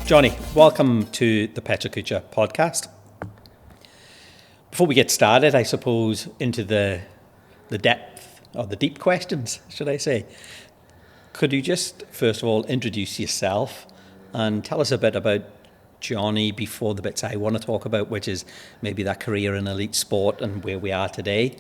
Jonny, welcome to the Pecha Kucha Podcast. Before we get started, I suppose, into the depth, or the deep questions, should I say, could you just, first of all, introduce yourself and tell us a bit about Jonny before the bits I want to talk about, which is maybe that career in elite sport and where we are today.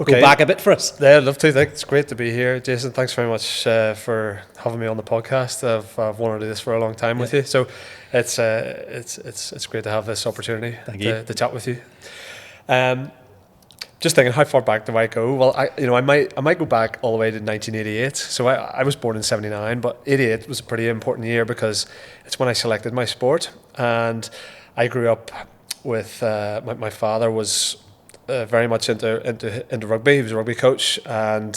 Go back a bit for us. Yeah, I'd love to. It's great to be here, Jason. Thanks very much for having me on the podcast. I've wanted to do this for a long time with you, so it's great to have this opportunity to chat with you. Just thinking, how far back do I go? Well, I might go back all the way to 1988. So I was born in '79, but '88 was a pretty important year because it's when I selected my sport, and I grew up with my father was very much into rugby. He was a rugby coach, and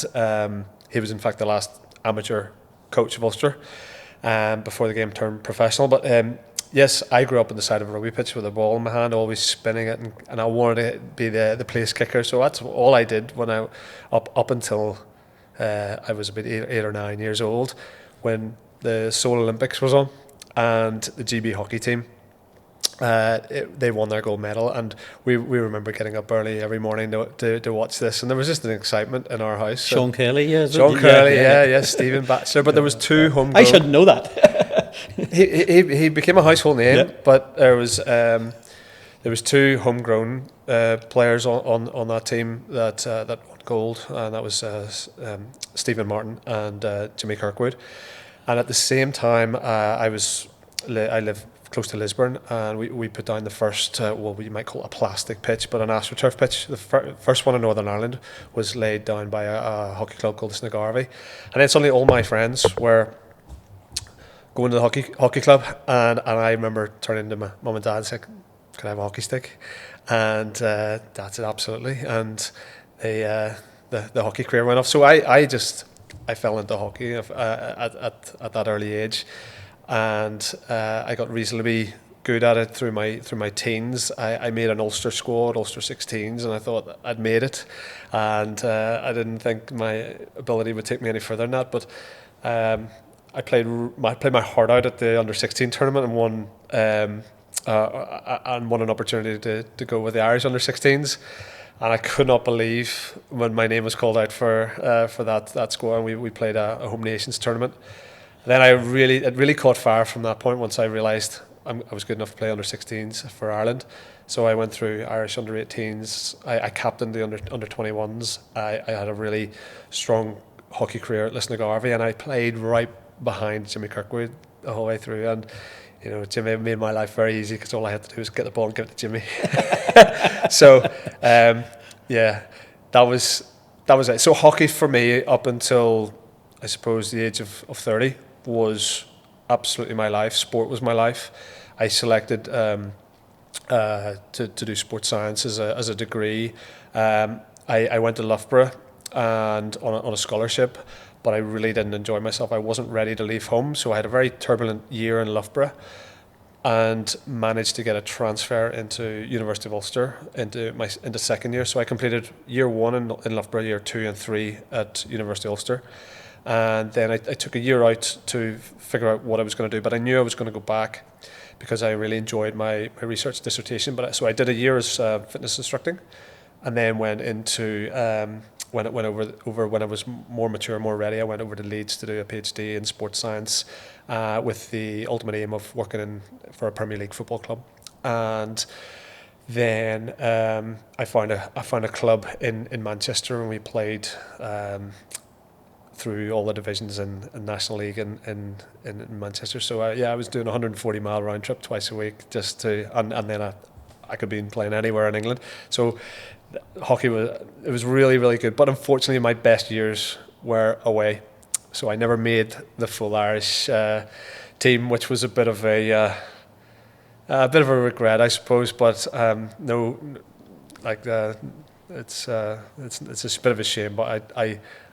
he was in fact the last amateur coach of Ulster before the game turned professional. But yes, I grew up on the side of a rugby pitch with a ball in my hand, always spinning it, and I wanted to be the place kicker. So that's all I did when I up until I was about 8 or 9 years old, when the Seoul Olympics was on, and the GB hockey team. They won their gold medal, and we remember getting up early every morning to watch this, and there was just an excitement in our house. Sean Curley, Stephen Batchelor, but there was two homegrown. I should know that. he became a household name, but there was two homegrown players on that team that won gold, and that was Stephen Martin and Jimmy Kirkwood. And at the same time, I live close to Lisburn, and we put down the first, we might call it a plastic pitch, but an AstroTurf pitch. The first one in Northern Ireland was laid down by a hockey club called the Snagarvey, and then suddenly all my friends were going to the hockey club, and I remember turning to my mum and dad and saying, "Can I have a hockey stick?" And Dad said, "Absolutely," and the hockey career went off. So I fell into hockey at that early age. And I got reasonably good at it through my teens. I made an Ulster squad, Ulster 16s, and I thought I'd made it. And I didn't think my ability would take me any further than that. But I played my heart out at the under 16 tournament and won an opportunity to go with the Irish under 16s. And I could not believe when my name was called out for that squad, and we played a home nations tournament. Then it really caught fire from that point once I realised I was good enough to play under 16s for Ireland. So I went through Irish under 18s. I captained the under 21s. I had a really strong hockey career at Lisnagarvey, and I played right behind Jimmy Kirkwood the whole way through. And Jimmy made my life very easy because all I had to do was get the ball and give it to Jimmy. So that was it. So hockey for me up until I suppose the age of 30 was absolutely my life. Sport was my life. I selected to do sports science as a degree. I went to Loughborough and on a scholarship, but I really didn't enjoy myself. I wasn't ready to leave home, so I had a very turbulent year in Loughborough and managed to get a transfer into University of Ulster into second year. So I completed year 1 in Loughborough, year 2 and 3 at University of Ulster. And then I took a year out to figure out what I was going to do, but I knew I was going to go back because I really enjoyed my research dissertation. So I did a year as fitness instructing, and then went into when I was more mature, more ready. I went over to Leeds to do a PhD in sports science with the ultimate aim of working for a Premier League football club. And then I found a club in Manchester, and we played through all the divisions in National League in Manchester. So I was doing a 140-mile round trip twice a week and then I could be playing anywhere in England. So hockey was really, really good. But unfortunately, my best years were away. So I never made the full Irish team, which was a bit of a regret, I suppose. But it's a bit of a shame. But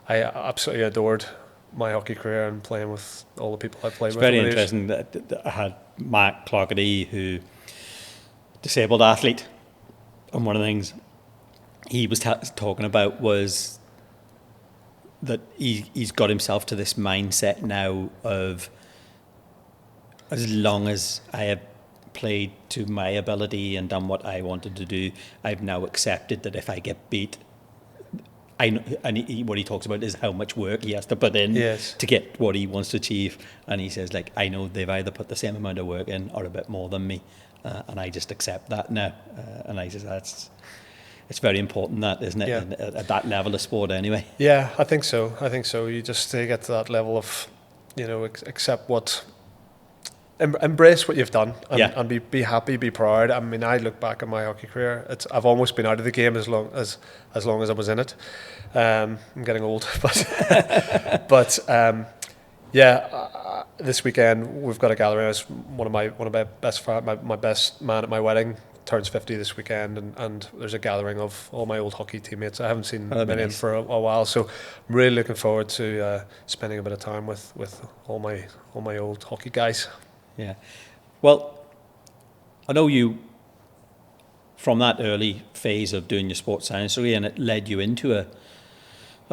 I absolutely adored my hockey career and playing with all the people I played with. It's very interesting that I had Matt Clogherty, who disabled athlete, and one of the things he was talking about was that he's got himself to this mindset now of as long as I have played to my ability and done what I wanted to do, I've now accepted that if I get beat, I know, and what he talks about is how much work he has to put in to get what he wants to achieve. And he says, like, I know they've either put the same amount of work in or a bit more than me, and I just accept that now. And I says it's very important, that, isn't it? Yeah. At that level of sport, anyway. Yeah, I think so. You just get to that level of, accept what. Embrace what you've done and be happy, be proud. I mean, I look back at my hockey career. I've almost been out of the game as long as I was in it. I'm getting old, but this weekend we've got a gathering. As one of my best man at my wedding turns 50 this weekend, and there's a gathering of all my old hockey teammates. I haven't seen many for a while, so I'm really looking forward to spending a bit of time with all my old hockey guys. Yeah. Well, I know you from that early phase of doing your sports science degree, and it led you into a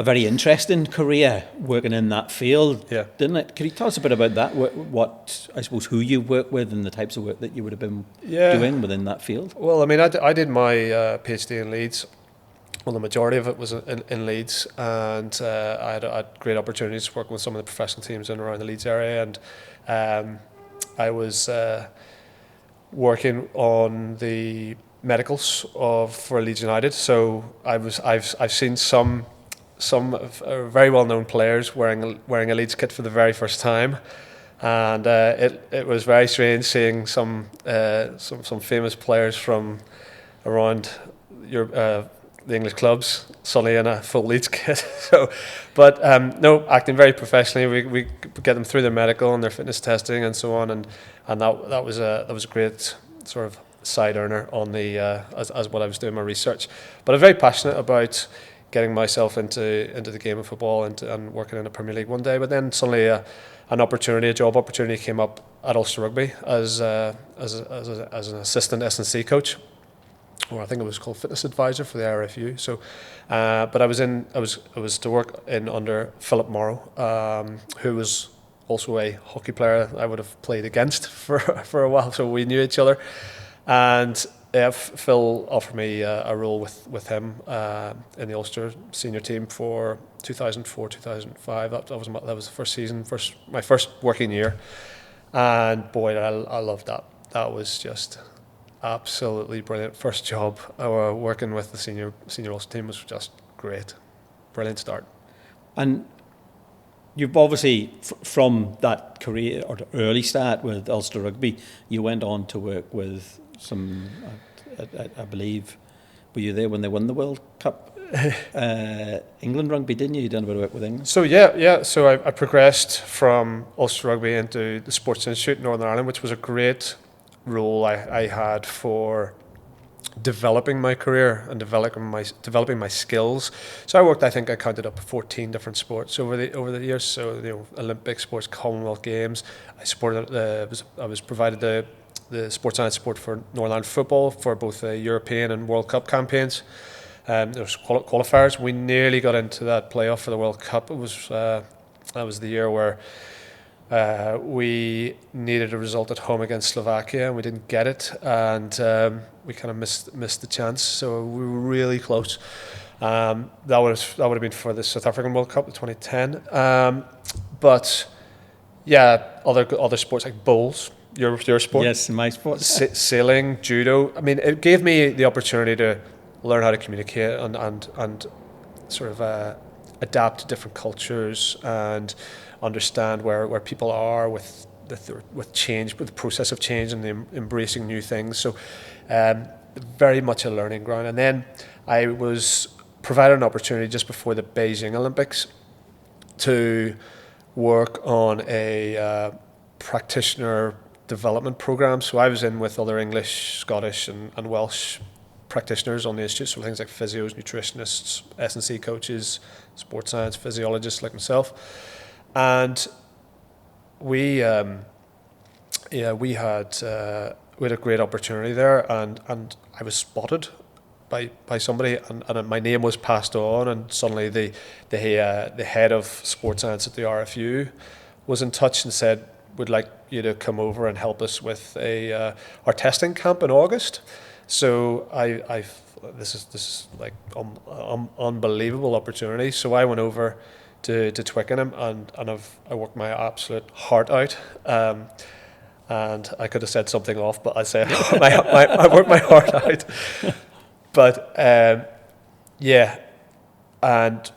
very interesting career working in that field, didn't it? Could you tell us a bit about that? What I suppose, who you work with and the types of work that you would have been doing within that field? Well, I mean, I did my PhD in Leeds. Well, the majority of it was in Leeds, and I had great opportunities working with some of the professional teams in and around the Leeds area, and I was working on the medicals for Leeds United. So I've seen some very well known players wearing a Leeds kit for the very first time, and it was very strange seeing some famous players from around the English clubs suddenly in a full Leeds kit. But acting very professionally. We get them through their medical and their fitness testing and so on, and that was a great sort of side earner on the as what I was doing my research. But I'm very passionate about getting myself into the game of football and working in the Premier League one day. But then suddenly a job opportunity came up at Ulster Rugby as an assistant S&C coach, or I think it was called fitness advisor for the RFU. So, but I was to work in under Philip Morrow, who was also a hockey player I would have played against for a while, so we knew each other. And Phil offered me a role with him in the Ulster senior team for 2004-2005. That was the first season, my first working year, and boy, I loved that. That was just absolutely brilliant. First job working with the senior Ulster team was just great. Brilliant start. And you've obviously, from that career or the early start with Ulster Rugby, you went on to work with some, I believe, were you there when they won the World Cup? England Rugby, didn't you? You done a bit of work with England. So yeah. So I progressed from Ulster Rugby into the Sports Institute in Northern Ireland, which was a great role I had for developing my career and developing my skills. So I counted up 14 different sports over the years. So Olympic sports, Commonwealth Games. I was provided the sports science support for Northern Ireland football for both the European and World Cup campaigns. There was qualifiers. We nearly got into that playoff for the World Cup. It was that was the year where we needed a result at home against Slovakia, and we didn't get it, and we kind of missed the chance. So we were really close. That would have been for the South African World Cup in 2010. But yeah, other sports like bowls. Your sport? Yes, my sport. Sailing, judo. I mean, it gave me the opportunity to learn how to communicate and sort of adapt to different cultures and understand where people are with change, with the process of change and embracing new things. So very much a learning ground. And then I was provided an opportunity just before the Beijing Olympics to work on a practitioner development program. So I was in with other English, Scottish and Welsh practitioners on the institute, so things like physios, nutritionists, S&C coaches, sports science physiologists like myself, and we had a great opportunity there, and I was spotted by somebody, and my name was passed on, and suddenly the head of sports science at the RFU was in touch and said, would like you to come over and help us with our testing camp in August. So this is like unbelievable opportunity. So I went over to Twickenham and I worked my absolute heart out. And I could have said something off, but I say I worked my heart out. But yeah, and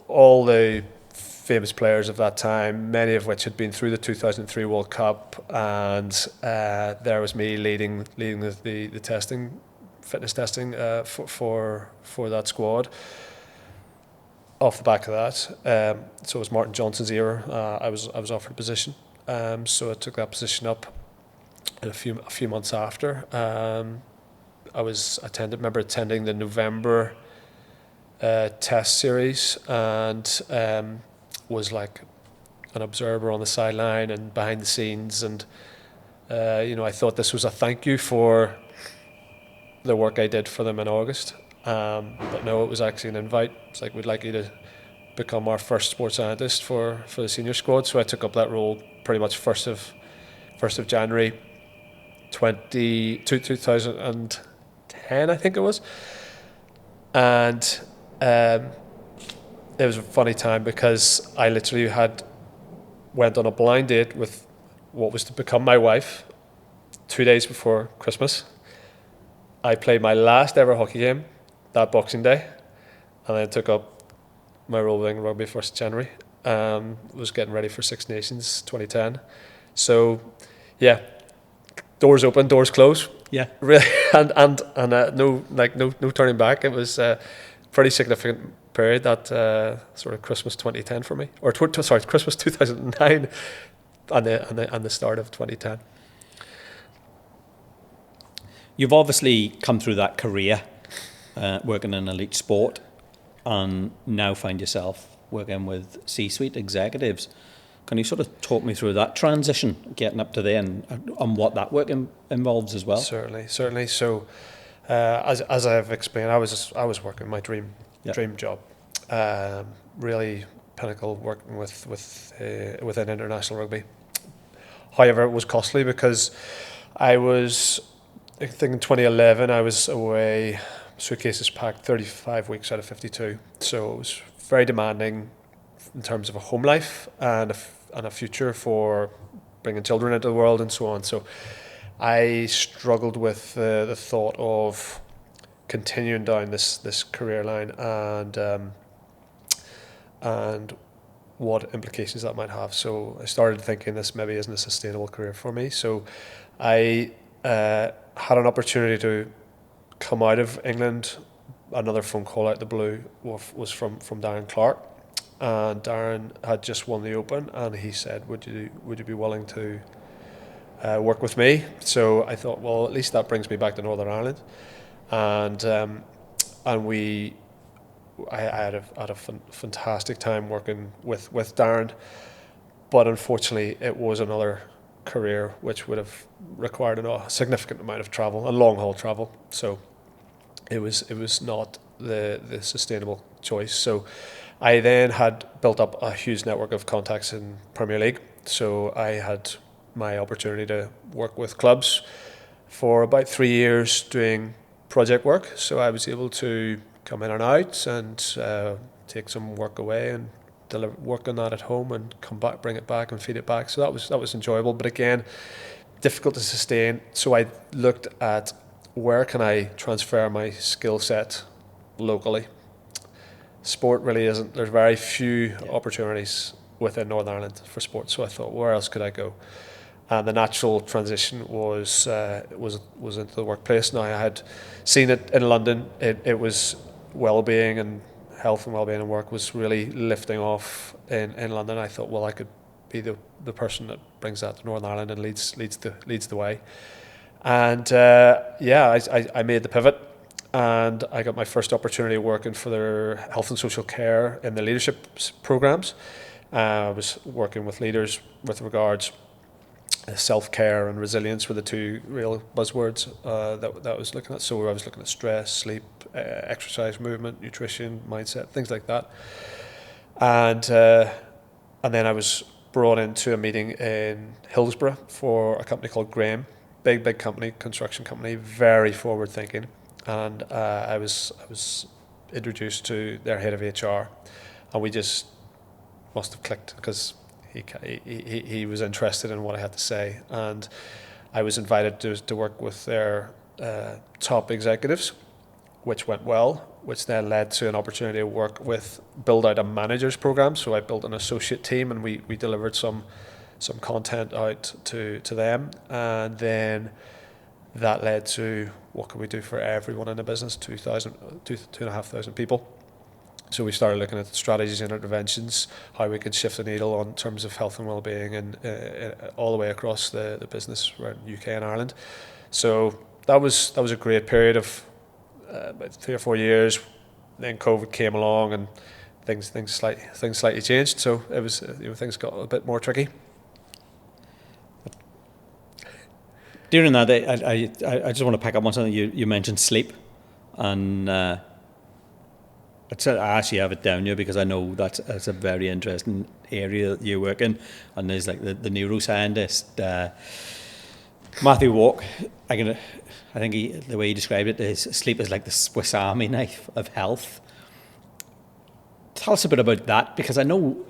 all the famous players of that time, many of which had been through the 2003 World Cup, and there was me leading the testing, fitness testing for that squad. Off the back of that, so it was Martin Johnson's era. I was offered a position, so I took that position up. A few months after, I remember attending the November test series, and was like an observer on the sideline and behind the scenes, and I thought this was a thank you for the work I did for them in August. But no, it was actually an invite. It's like, we'd like you to become our first sports scientist for the senior squad. So I took up that role pretty much first of January 2010, I think it was. And it was a funny time because I literally went on a blind date with what was to become my wife 2 days before Christmas. I played my last ever hockey game that Boxing Day, and then took up my role in England Rugby 1st January. Was getting ready for Six Nations 2010. So yeah, doors open, doors close. Yeah, really, and no turning back. It was a pretty significant period, that sort of Christmas 2010 for me, or Christmas 2009, and the start of 2010. You've obviously come through that career working in elite sport, and now find yourself working with C-suite executives. Can you sort of talk me through that transition, getting up to there, and what that work involves as well? Certainly. So, as I've explained, I was working my dream job. Really pinnacle, working within international rugby. However, it was costly because I think in 2011 I was away, suitcases packed 35 weeks out of 52. So it was very demanding in terms of a home life and a future for bringing children into the world and so on. So I struggled with the thought of continuing down this career line and what implications that might have. So I started thinking this maybe isn't a sustainable career for me. So I had an opportunity to come out of England. Another phone call out the blue was from Darren Clark, and Darren had just won the Open, and he said, "Would you be willing to work with me?" So I thought, well, at least that brings me back to Northern Ireland, and I had a fantastic time working with Darren, but unfortunately it was another career which would have required a significant amount of travel, and long haul travel. So it was not the sustainable choice. So I then had built up a huge network of contacts in Premier League. So I had my opportunity to work with clubs for about 3 years doing project work. So I was able to come in and out and take some work away and work on that at home and come back, bring it back and feed it back. So that was enjoyable, but again, difficult to sustain. So I looked at where can I transfer my skill set locally. Sport really isn't. There's very few opportunities within Northern Ireland for sport. So I thought, where else could I go? And the natural transition was into the workplace. Now I had seen it in London. It was wellbeing and health and wellbeing and work was really lifting off in London. I thought, well, I could be the person that brings that to Northern Ireland and leads the way. And I made the pivot, and I got my first opportunity working for their health and social care in the leadership programs. I was working with leaders with regards self-care and resilience were the two real buzzwords that I was looking at. So I was looking at stress, sleep, exercise, movement, nutrition, mindset, things like that. And then I was brought into a meeting in Hillsborough for a company called Graham, big company, construction company, very forward thinking, and I was introduced to their head of HR, and we just must have clicked because he was interested in what I had to say, and I was invited to work with their top executives, which went well, which then led to an opportunity to build out a managers program. So I built an associate team, and we delivered some content out to them, and then that led to what can we do for everyone in the business, 2,500 people. So we started looking at strategies and interventions, how we could shift the needle on terms of health and well-being, and all the way across the business around UK and Ireland. So that was a great period of about 3 or 4 years. Then COVID came along, and things slightly changed. So it was things got a bit more tricky. During that, I just want to pick up on something you mentioned, sleep, and I actually have it down here because I know that's a very interesting area that you work in, and there's like the neuroscientist Matthew Walk. I think the way he described it is sleep is like the Swiss Army knife of health. Tell us a bit about that, because I know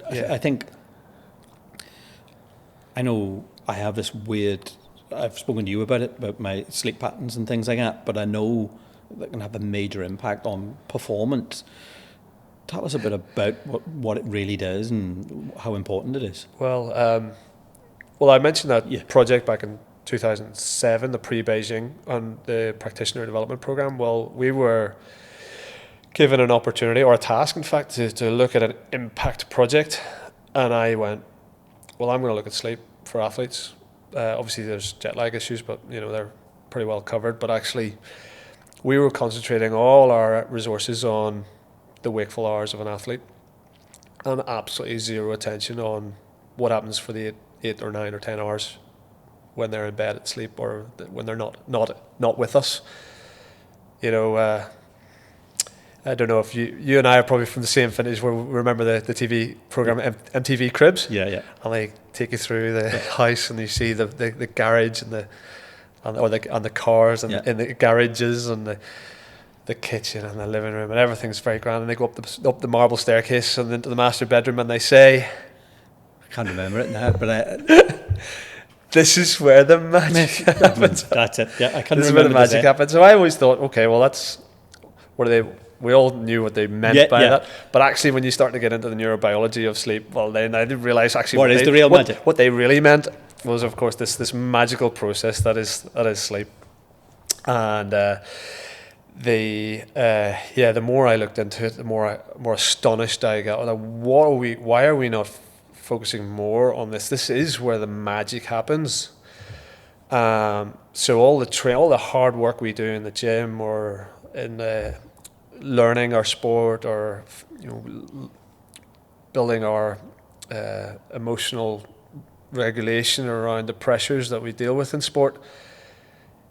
I know I have this weird. I've spoken to you about it, about my sleep patterns and things like that, but I know that can have a major impact on performance. Tell us a bit about what it really does and how important it is. Well, I mentioned that project back in 2007, the pre-Beijing and the practitioner development program. Well, we were given an opportunity, or a task, in fact, to look at an impact project, and I went, well, I'm going to look at sleep for athletes. Obviously, there's jet lag issues, but they're pretty well covered. But actually, we were concentrating all our resources on the wakeful hours of an athlete, and absolutely zero attention on what happens for the 8 or 9 or 10 hours when they're in bed at sleep, or when they're not with us. I don't know if you and I are probably from the same vintage where we remember the TV program MTV Cribs. Yeah. And they take you through the house, and you see the garage and the cars and in the garages and the kitchen and the living room, and everything's very grand. And they go up the marble staircase and into the master bedroom, and they say, I can't remember it now, but this is where the magic happens. That's it. Yeah, I can't remember. This is where the magic happens. So I always thought, okay, well, that's what are they. We all knew what they meant by that, but actually, when you start to get into the neurobiology of sleep, well, then I didn't realize actually what is the real magic. What they really meant was, of course, this magical process that is sleep. And the more I looked into it, the more astonished I got. Like, why are we not focusing more on this? This is where the magic happens. So all the hard work we do in the gym, or in learning our sport, or building our emotional regulation around the pressures that we deal with in sport,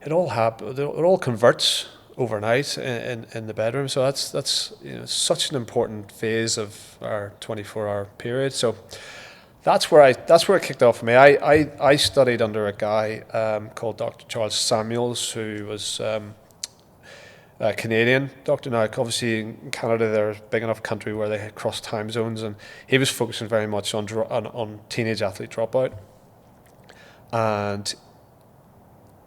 it all converts overnight in the bedroom. So that's such an important phase of our 24-hour period. So that's where it kicked off for me. I studied under a guy called Dr. Charles Samuels, who was a Canadian doctor. Now, obviously, in Canada, they're a big enough country where they cross time zones, and he was focusing very much on teenage athlete dropout. And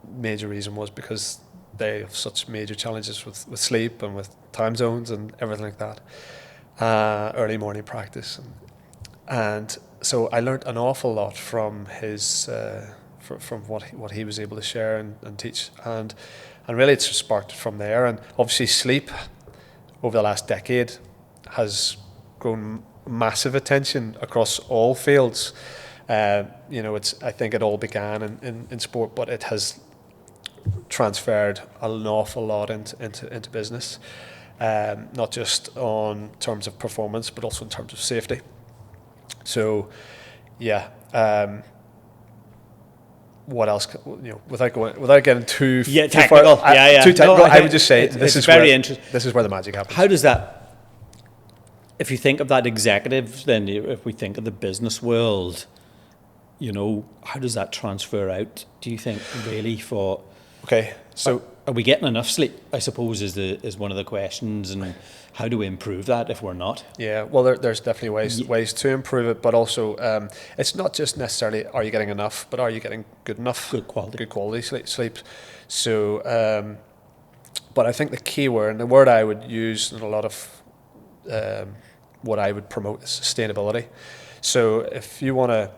major reason was because they have such major challenges with sleep and with time zones and everything like that. Early morning practice, and so I learned an awful lot from his from what he was able to share and teach, and really it's sparked from there. And obviously sleep over the last decade has grown massive attention across all fields. I think it all began in sport, but it has transferred an awful lot into business, not just on terms of performance, but also in terms of safety. So, what else? Without getting too technical. Too technical. No, I would just say this is very interesting. This is where the magic happens. How does that? If you think of that executive, then if we think of the business world, how does that transfer out, do you think, really, for... Okay, so... Are we getting enough sleep, I suppose, is one of the questions, and how do we improve that if we're not? Yeah, well, there's definitely ways to improve it, but also it's not just necessarily are you getting enough, but are you getting good enough? Good quality sleep. So, but I think the key word, and the word I would use in a lot of what I would promote is sustainability. So if you want to,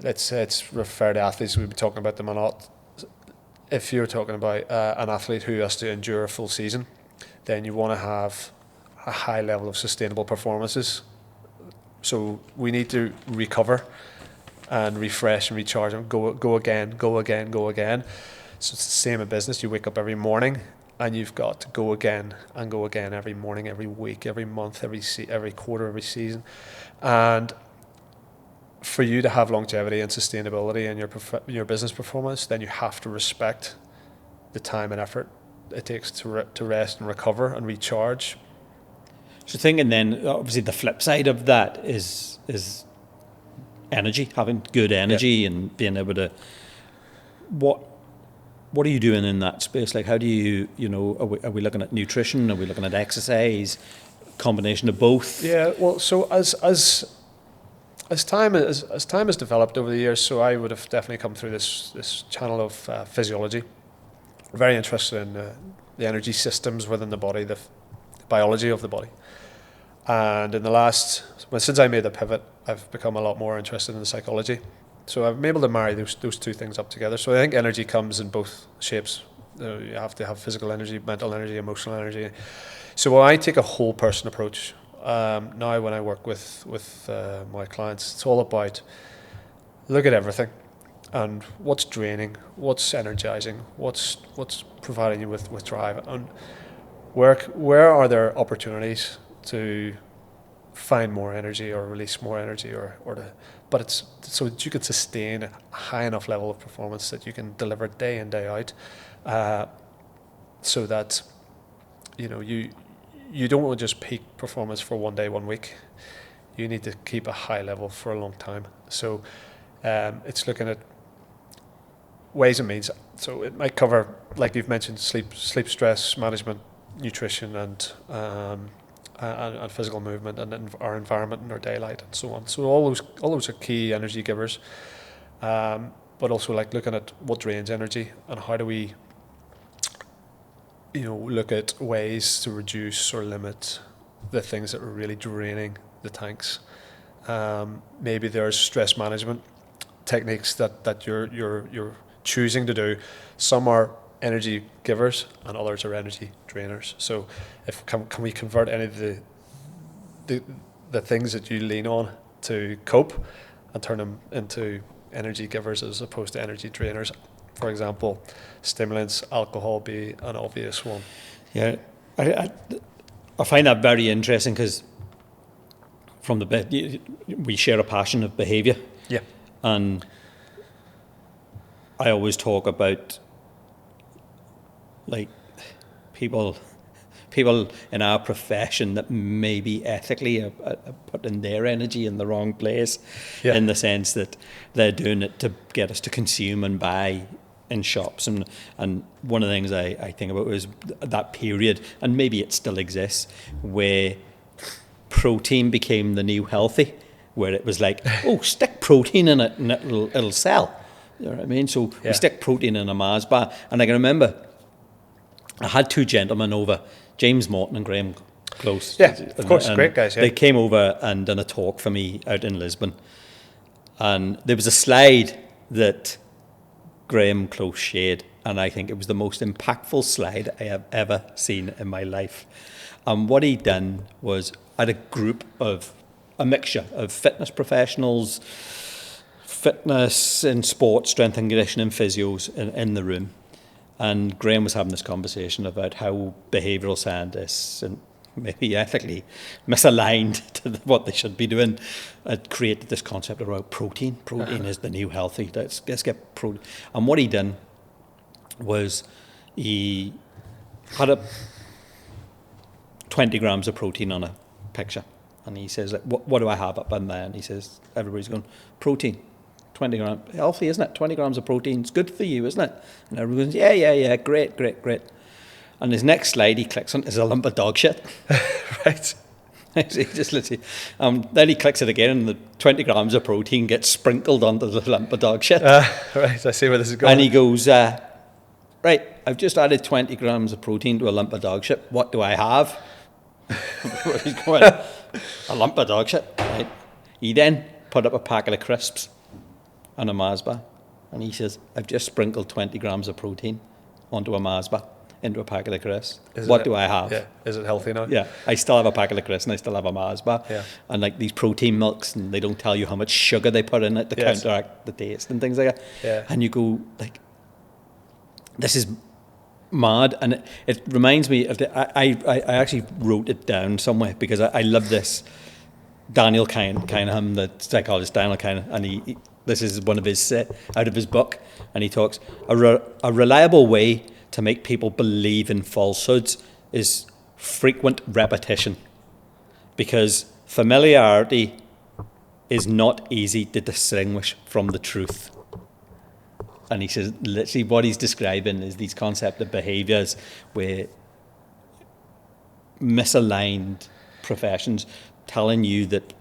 let's refer to athletes, we've been talking about them a lot. If you're talking about an athlete who has to endure a full season, then you want to have a high level of sustainable performances. So we need to recover and refresh and recharge and go again. So it's the same in business. You wake up every morning and you've got to go again and go again every morning, every week, every month, every quarter, every season. And for you to have longevity and sustainability in your business performance, then you have to respect the time and effort it takes to rest and recover and recharge. So thinking then, obviously the flip side of that is energy, having good energy and being able to... What are you doing in that space? Like, how do you, are we looking at nutrition? Are we looking at exercise? Combination of both? Yeah, well, so as time has developed over the years, so I would have definitely come through this channel of physiology. Very interested in the energy systems within the body, the biology of the body. And since I made the pivot, I've become a lot more interested in the psychology. So I've been able to marry those two things up together. So I think energy comes in both shapes. You have to have physical energy, mental energy, emotional energy. So I take a whole person approach. Now when I work with my clients, it's all about look at everything and what's draining, what's energizing, what's providing you with drive, and where are there opportunities to find more energy or release more energy but it's so that you can sustain a high enough level of performance that you can deliver day in, day out, so that you don't want to just peak performance for one day, 1 week. You need to keep a high level for a long time. So it's looking at ways and means. So it might cover, like you've mentioned, sleep, stress management, nutrition, and physical movement, and then our environment and our daylight and so on. So all those are key energy givers. But also like looking at what drains energy and how do we look at ways to reduce or limit the things that are really draining the tanks. Maybe there's stress management techniques that you're choosing to do. Some are energy givers and others are energy drainers. So can we convert any of the things that you lean on to cope and turn them into energy givers as opposed to energy drainers? For example, stimulants, alcohol be an obvious one. Yeah, I find that very interesting because from the bit we share a passion of behaviour. Yeah, and I always talk about like people in our profession that maybe ethically are putting their energy in the wrong place, in the sense that they're doing it to get us to consume and buy in shops. And one of the things I think about was that period, and maybe it still exists, where protein became the new healthy, where it was like, stick protein in it and it'll sell. You know what I mean? So we stick protein in a Mars bar. And I can remember I had two gentlemen over, James Morton and Graham Close. Yeah, of course, great guys. Yeah. They came over and done a talk for me out in Lisbon. And there was a slide that Graham Close shared, and I think it was the most impactful slide I have ever seen in my life. And what he'd done was, I had a mixture of fitness professionals, fitness and sport, strength and conditioning physios in the room. And Graham was having this conversation about how behavioural scientists, and maybe ethically misaligned to what they should be doing, had created this concept around protein. Protein is the new healthy. Let's get protein. And what he done was he had 20 grams of protein on a picture. And he says, like, what do I have up in there? And he says, everybody's going, protein, 20 grams, healthy, isn't it? 20 grams of protein, it's good for you, isn't it? And everyone goes, yeah, great. And his next slide, he clicks on, is a lump of dog shit. Right. He just literally, then he clicks it again, and the 20 grams of protein gets sprinkled onto the lump of dog shit. Right, I see where this is going. And he goes, right, I've just added 20 grams of protein to a lump of dog shit. What do I have? He's going, a lump of dog shit. Right. He then put up a packet of crisps and a Mars bar, and he says, I've just sprinkled 20 grams of protein onto a Mars bar, into a packet of crisps. What do I have? Yeah. Is it healthy now? Yeah. I still have a packet of crisps and I still have a Mars bar. Yeah. And like these protein milks, and they don't tell you how much sugar they put in it to counteract the taste and things like that. Yeah. And you go like, this is mad. And it reminds me of I actually wrote it down somewhere because I love this. Daniel Kyneham, the psychologist Daniel Kyneham, and he this is one of his out of his book, and he talks a reliable way to make people believe in falsehoods is frequent repetition, because familiarity is not easy to distinguish from the truth. And he says literally what he's describing is these concept of behaviours where misaligned professions telling you that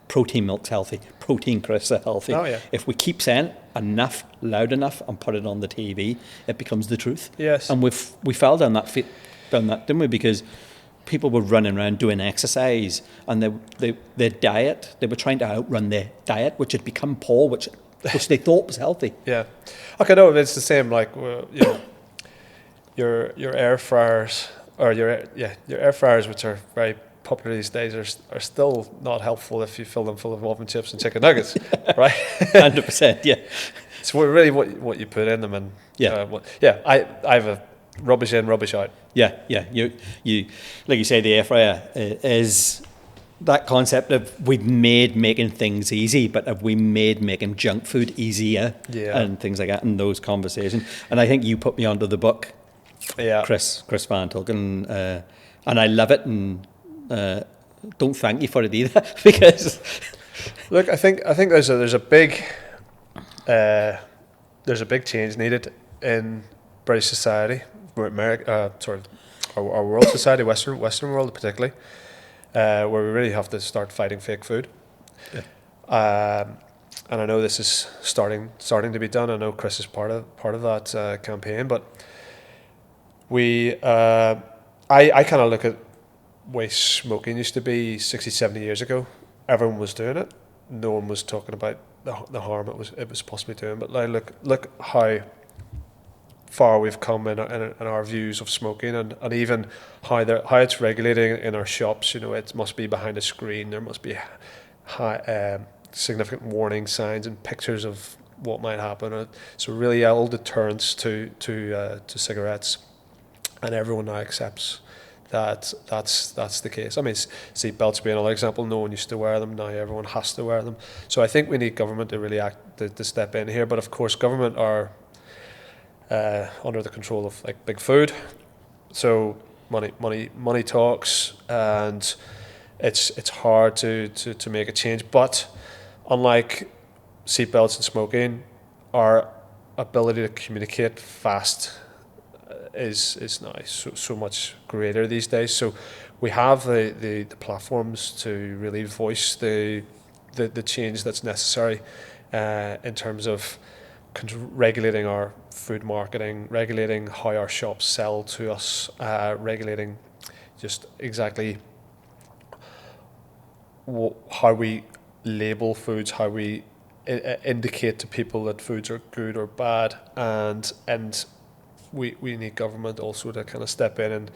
protein milk's healthy, protein crisps are healthy. Oh, yeah. If we keep saying it enough, loud enough, and put it on the TV, it becomes the truth. Yes. And we fell down that, didn't we? Because people were running around doing exercise, and their diet, they were trying to outrun their diet, which had become poor, which they thought was healthy. Yeah. Okay, no, it's the same. Like you know, your air fryers, or your air fryers, which are very popular these days, are still not helpful if you fill them full of oven chips and chicken nuggets, right? 100%, yeah. So really, what you put in them, and I have a rubbish in, rubbish out. Yeah. You like you say, the air fryer is that concept of we've made making things easy, but have we made making junk food easier? Yeah. And things like that in those conversations. And I think you put me onto the book, Chris Van Tulken, and I love it, and don't thank you for it either, because look, I think there's a big change needed in British society, or our world society, Western world particularly, where we really have to start fighting fake food. Yeah. And I know this is starting to be done. I know Chris is part of that campaign, but I kind of look at way smoking used to be 60, 70 years ago. Everyone was doing it. No one was talking about the harm it was possibly doing. But now look how far we've come in our views of smoking, and even how it's regulating in our shops. You know, it must be behind a screen. There must be significant warning signs and pictures of what might happen. So really all deterrents to cigarettes, and everyone now accepts that's the case. I mean, seatbelts being another example. No one used to wear them. Now everyone has to wear them. So I think we need government to really act to step in here. But of course, government are under the control of like big food. So money talks, and it's hard to make a change. But unlike seatbelts and smoking, our ability to communicate fast is now so much greater these days. So we have the platforms to really voice the change that's necessary in terms of regulating our food marketing, regulating how our shops sell to us, regulating just exactly how we label foods, how we indicate to people that foods are good or bad, and we need government also to kind of step in and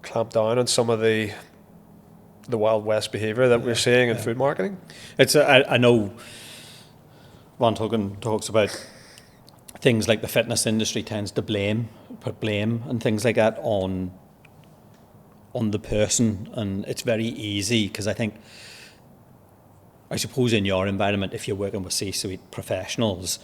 clamp down on some of the Wild West behaviour that we're seeing in food marketing. I know Van Tulken talks about things like the fitness industry tends to put blame and things like that on the person, and it's very easy because I suppose in your environment, if you're working with C-suite professionals,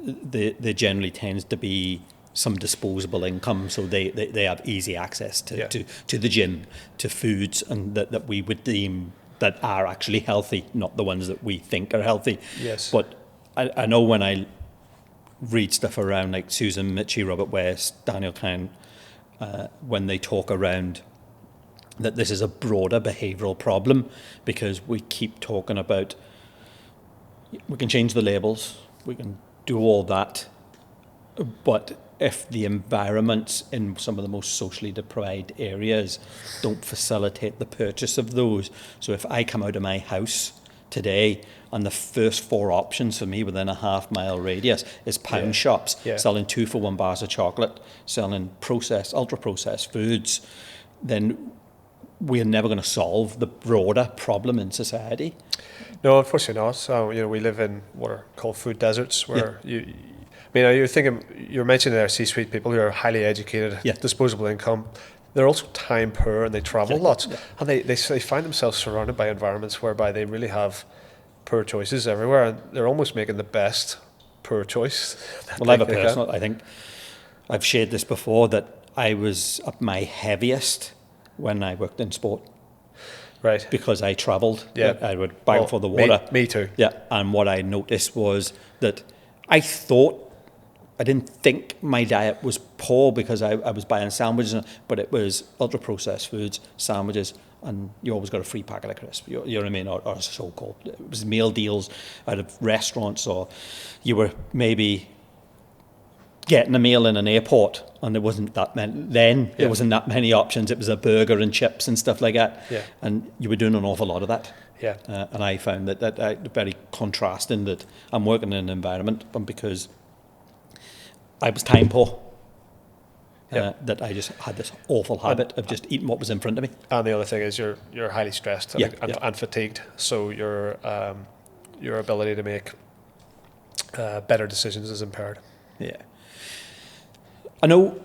there generally tends to be some disposable income, so they have easy access to the gym, to foods, and that we would deem that are actually healthy, not the ones that we think are healthy. Yes. But I know when I read stuff around like Susan Mitchie, Robert West, Daniel Kahn, when they talk around that this is a broader behavioural problem, because we keep talking about, we can change the labels, we can do all that, but if the environments in some of the most socially deprived areas don't facilitate the purchase of those. So if I come out of my house today and the first 4 options for me within a half-mile radius is pound shops selling 2-for-1 bars of chocolate, selling ultra-processed foods, then we're never going to solve the broader problem in society. No, unfortunately not. So, we live in what are called food deserts, where you're mentioning there C-suite people who are highly educated, disposable income. They're also time poor and they travel lots. And they find themselves surrounded by environments whereby they really have poor choices everywhere, and they're almost making the best poor choice. Well, I have a personal, I think I've shared this before, that I was at my heaviest when I worked in sport. Right. Because I travelled. Yeah. I would back for the water. Me too. Yeah. And what I noticed was that I didn't think my diet was poor because I was buying sandwiches, but it was ultra-processed foods, sandwiches, and you always got a free packet of crisps, you know what I mean, or so-called. It was meal deals out of restaurants, or you were maybe getting a meal in an airport, and there wasn't that many. Then there wasn't that many options. It was a burger and chips and stuff like that. Yeah. And you were doing an awful lot of that. Yeah. And I found that very contrasting, that I'm working in an environment, but because I was time poor, that I just had this awful habit of just eating what was in front of me. And the other thing is you're highly stressed and fatigued, so your ability to make better decisions is impaired. Yeah. I know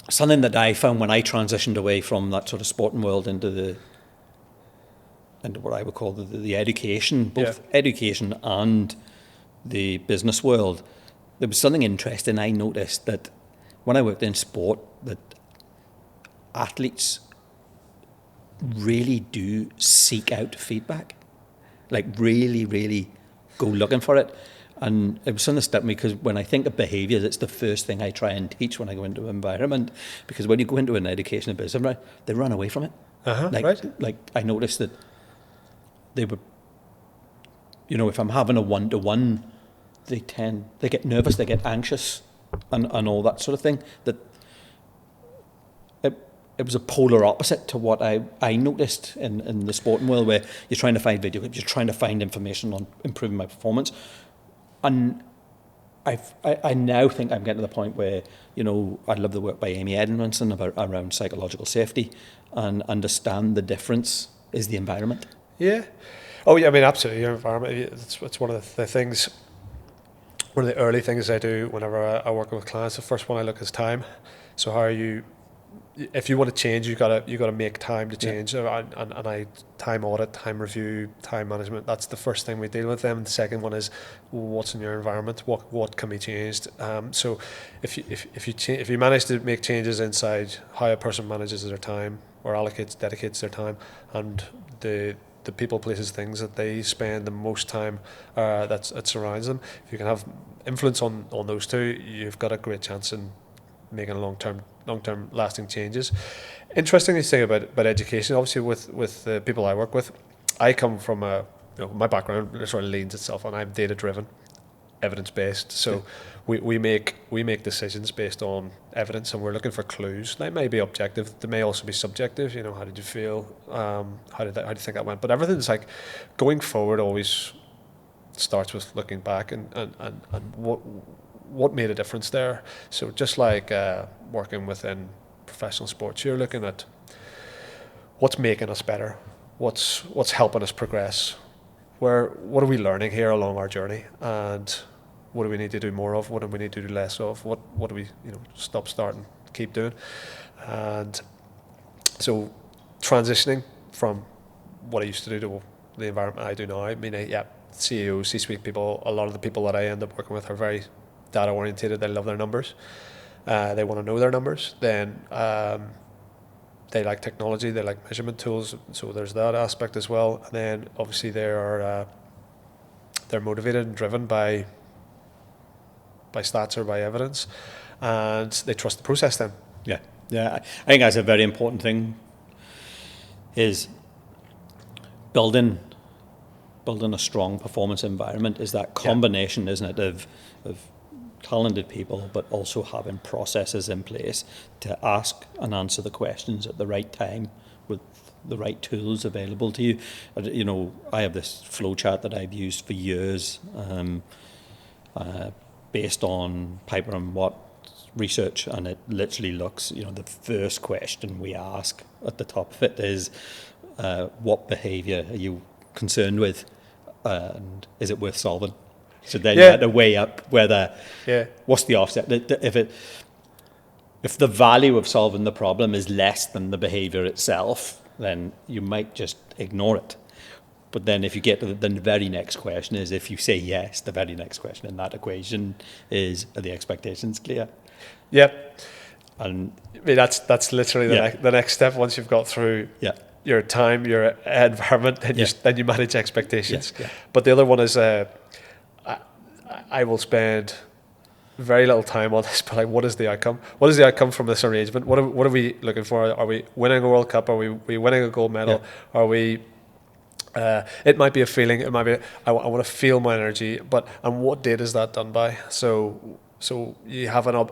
something that I found when I transitioned away from that sort of sporting world into what I would call the education, both education and the business world. There was something interesting. I noticed that when I worked in sport, that athletes really do seek out feedback, like really, really go looking for it. And it was something that stuck me, because when I think of behaviours, it's the first thing I try and teach when I go into an environment. Because when you go into an education and business, they run away from it. Like I noticed that they would, if I'm having a one-to-one, they get nervous, they get anxious, and all that sort of thing. That it was a polar opposite to what I noticed in the sporting world, where you're trying to find video clips, you're trying to find information on improving my performance. And I now think I'm getting to the point where, I love the work by Amy Edmondson around psychological safety, and understand the difference is the environment. Yeah. Oh, yeah, I mean, absolutely. Your environment, it's one of the things, one of the early things I do whenever I work with clients. The first one I look is time. So how are you, if you want to change, you gotta make time to change. And I time audit, time review, time management. That's the first thing we deal with them. The second one is what's in your environment, what can be changed. So if you manage to make changes inside how a person manages their time or dedicates their time, and the people, places, things that they spend the most time that surrounds them, if you can have influence on those two, you've got a great chance in making long-term lasting changes. Interesting thing about education, obviously with the people I work with, I come from my background sort of leans itself on, I'm data driven, evidence based. So we make decisions based on evidence, and we're looking for clues. They may be objective, they may also be subjective. How did you feel? How do you think that went? But everything's like going forward always starts with looking back and what made a difference there. So just like working within professional sports, you're looking at what's making us better, what's helping us progress, what are we learning here along our journey, and what do we need to do more of, what do we need to do less of, what do we stop, start and keep doing. And so transitioning from what I used to do to the environment I do now, I mean, CEOs, C-suite people, a lot of the people that I end up working with are very data orientated. They love their numbers. They want to know their numbers. Then They like technology, they like measurement tools, so there's that aspect as well. And then obviously they're motivated and driven by stats or by evidence, and they trust the process then. Yeah. I think that's a very important thing, is building a strong performance environment is that combination, isn't it, of talented people, but also having processes in place to ask and answer the questions at the right time with the right tools available to you. You know, I have this flow chart that I've used for years, based on Piper and Watt research, and it literally looks, you know, the first question we ask at the top of it is, what behaviour are you concerned with, and is it worth solving? So then you had to weigh up whether, what's the offset? If the value of solving the problem is less than the behaviour itself, then you might just ignore it. But then if you get to the very next question is, if you say yes, the very next question in that equation is, are the expectations clear? Yep. And I mean, that's literally the next step once you've got through your time, your environment, then you manage expectations. But the other one is, I will spend very little time on this, but like, what is the outcome? What is the outcome from this arrangement? What are we looking for? Are we winning a World Cup? Are we winning a gold medal? Are we? It might be a feeling. It might be I want to feel my energy. And what date is that done by? So you have an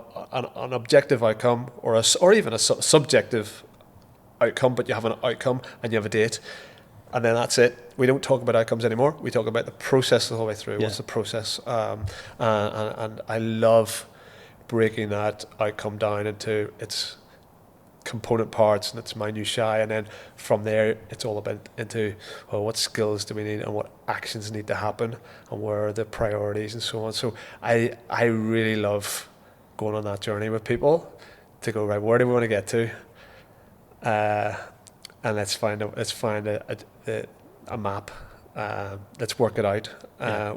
objective outcome or even a subjective outcome, but you have an outcome and you have a date. And then that's it. We don't talk about outcomes anymore. We talk about the process the whole way through. What's the process? And I love breaking that outcome down into its component parts and its minutiae, and then from there it's all about into, well, what skills do we need and what actions need to happen and where are the priorities and so on. So I really love going on that journey with people to go, right, where do we want to get to? And let's find a map. Let's work it out.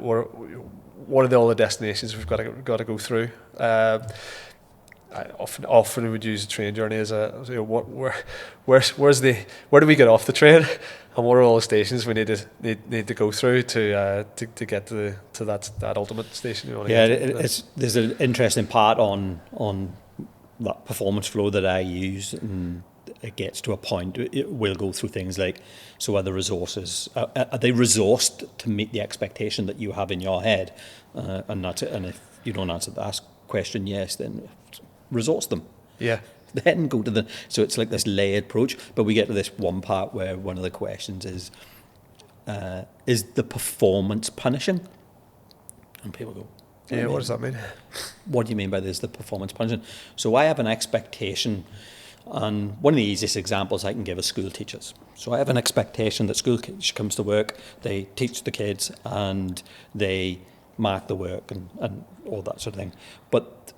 What are all the destinations we've got to go through? I often would use a train journey as where do we get off the train, and what are all the stations we need to go through to get to that ultimate station you want to get to. There's an interesting part on that performance flow that I use, and it gets to a point, we'll go through things like, so are the resources, are they resourced to meet the expectation that you have in your head? And that's it. And if you don't answer that question yes, then resource them. Yeah. Then go to so it's like this layered approach, but we get to this one part where one of the questions is the performance punishing? And people go, what does that mean? What do you mean by this, the performance punishing? So I have an expectation. And one of the easiest examples I can give is school teachers. So I have an expectation that school comes to work, they teach the kids and they mark the work and all that sort of thing. But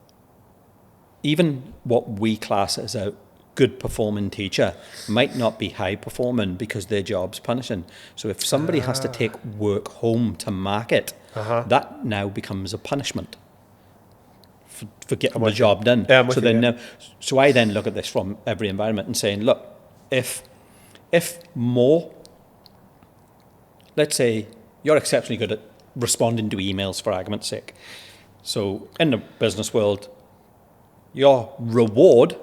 even what we class as a good performing teacher might not be high performing because their job's punishing. So if somebody has to take work home to mark it, that now becomes a punishment for getting the job done. So I then look at this from every environment and saying, look, if more, let's say you're exceptionally good at responding to emails, for argument's sake. So in the business world, your reward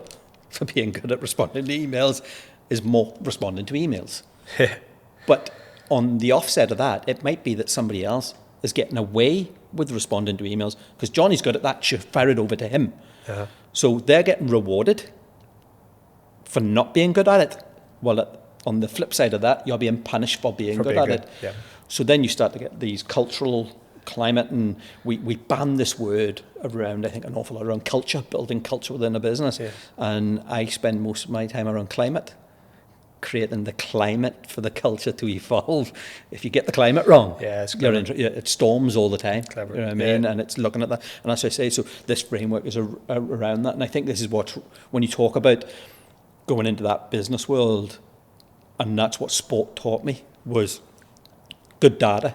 for being good at responding to emails is more responding to emails. But on the offset of that, it might be that somebody else is getting away with responding to emails because Johnny's good at that, should fire it over to him. So they're getting rewarded for not being good at it. Well, on the flip side of that, you're being punished for being good at it. Yeah. So then you start to get these cultural climate, and we ban this word around, I think, an awful lot around culture, building culture within a business. Yeah. And I spend most of my time around climate, creating the climate for the culture to evolve. If you get the climate wrong, it storms all the time. Clever. You know what I mean? And it's looking at that. And as I say, so this framework is around that. And I think this is what, when you talk about going into that business world, and that's what sport taught me, was good data,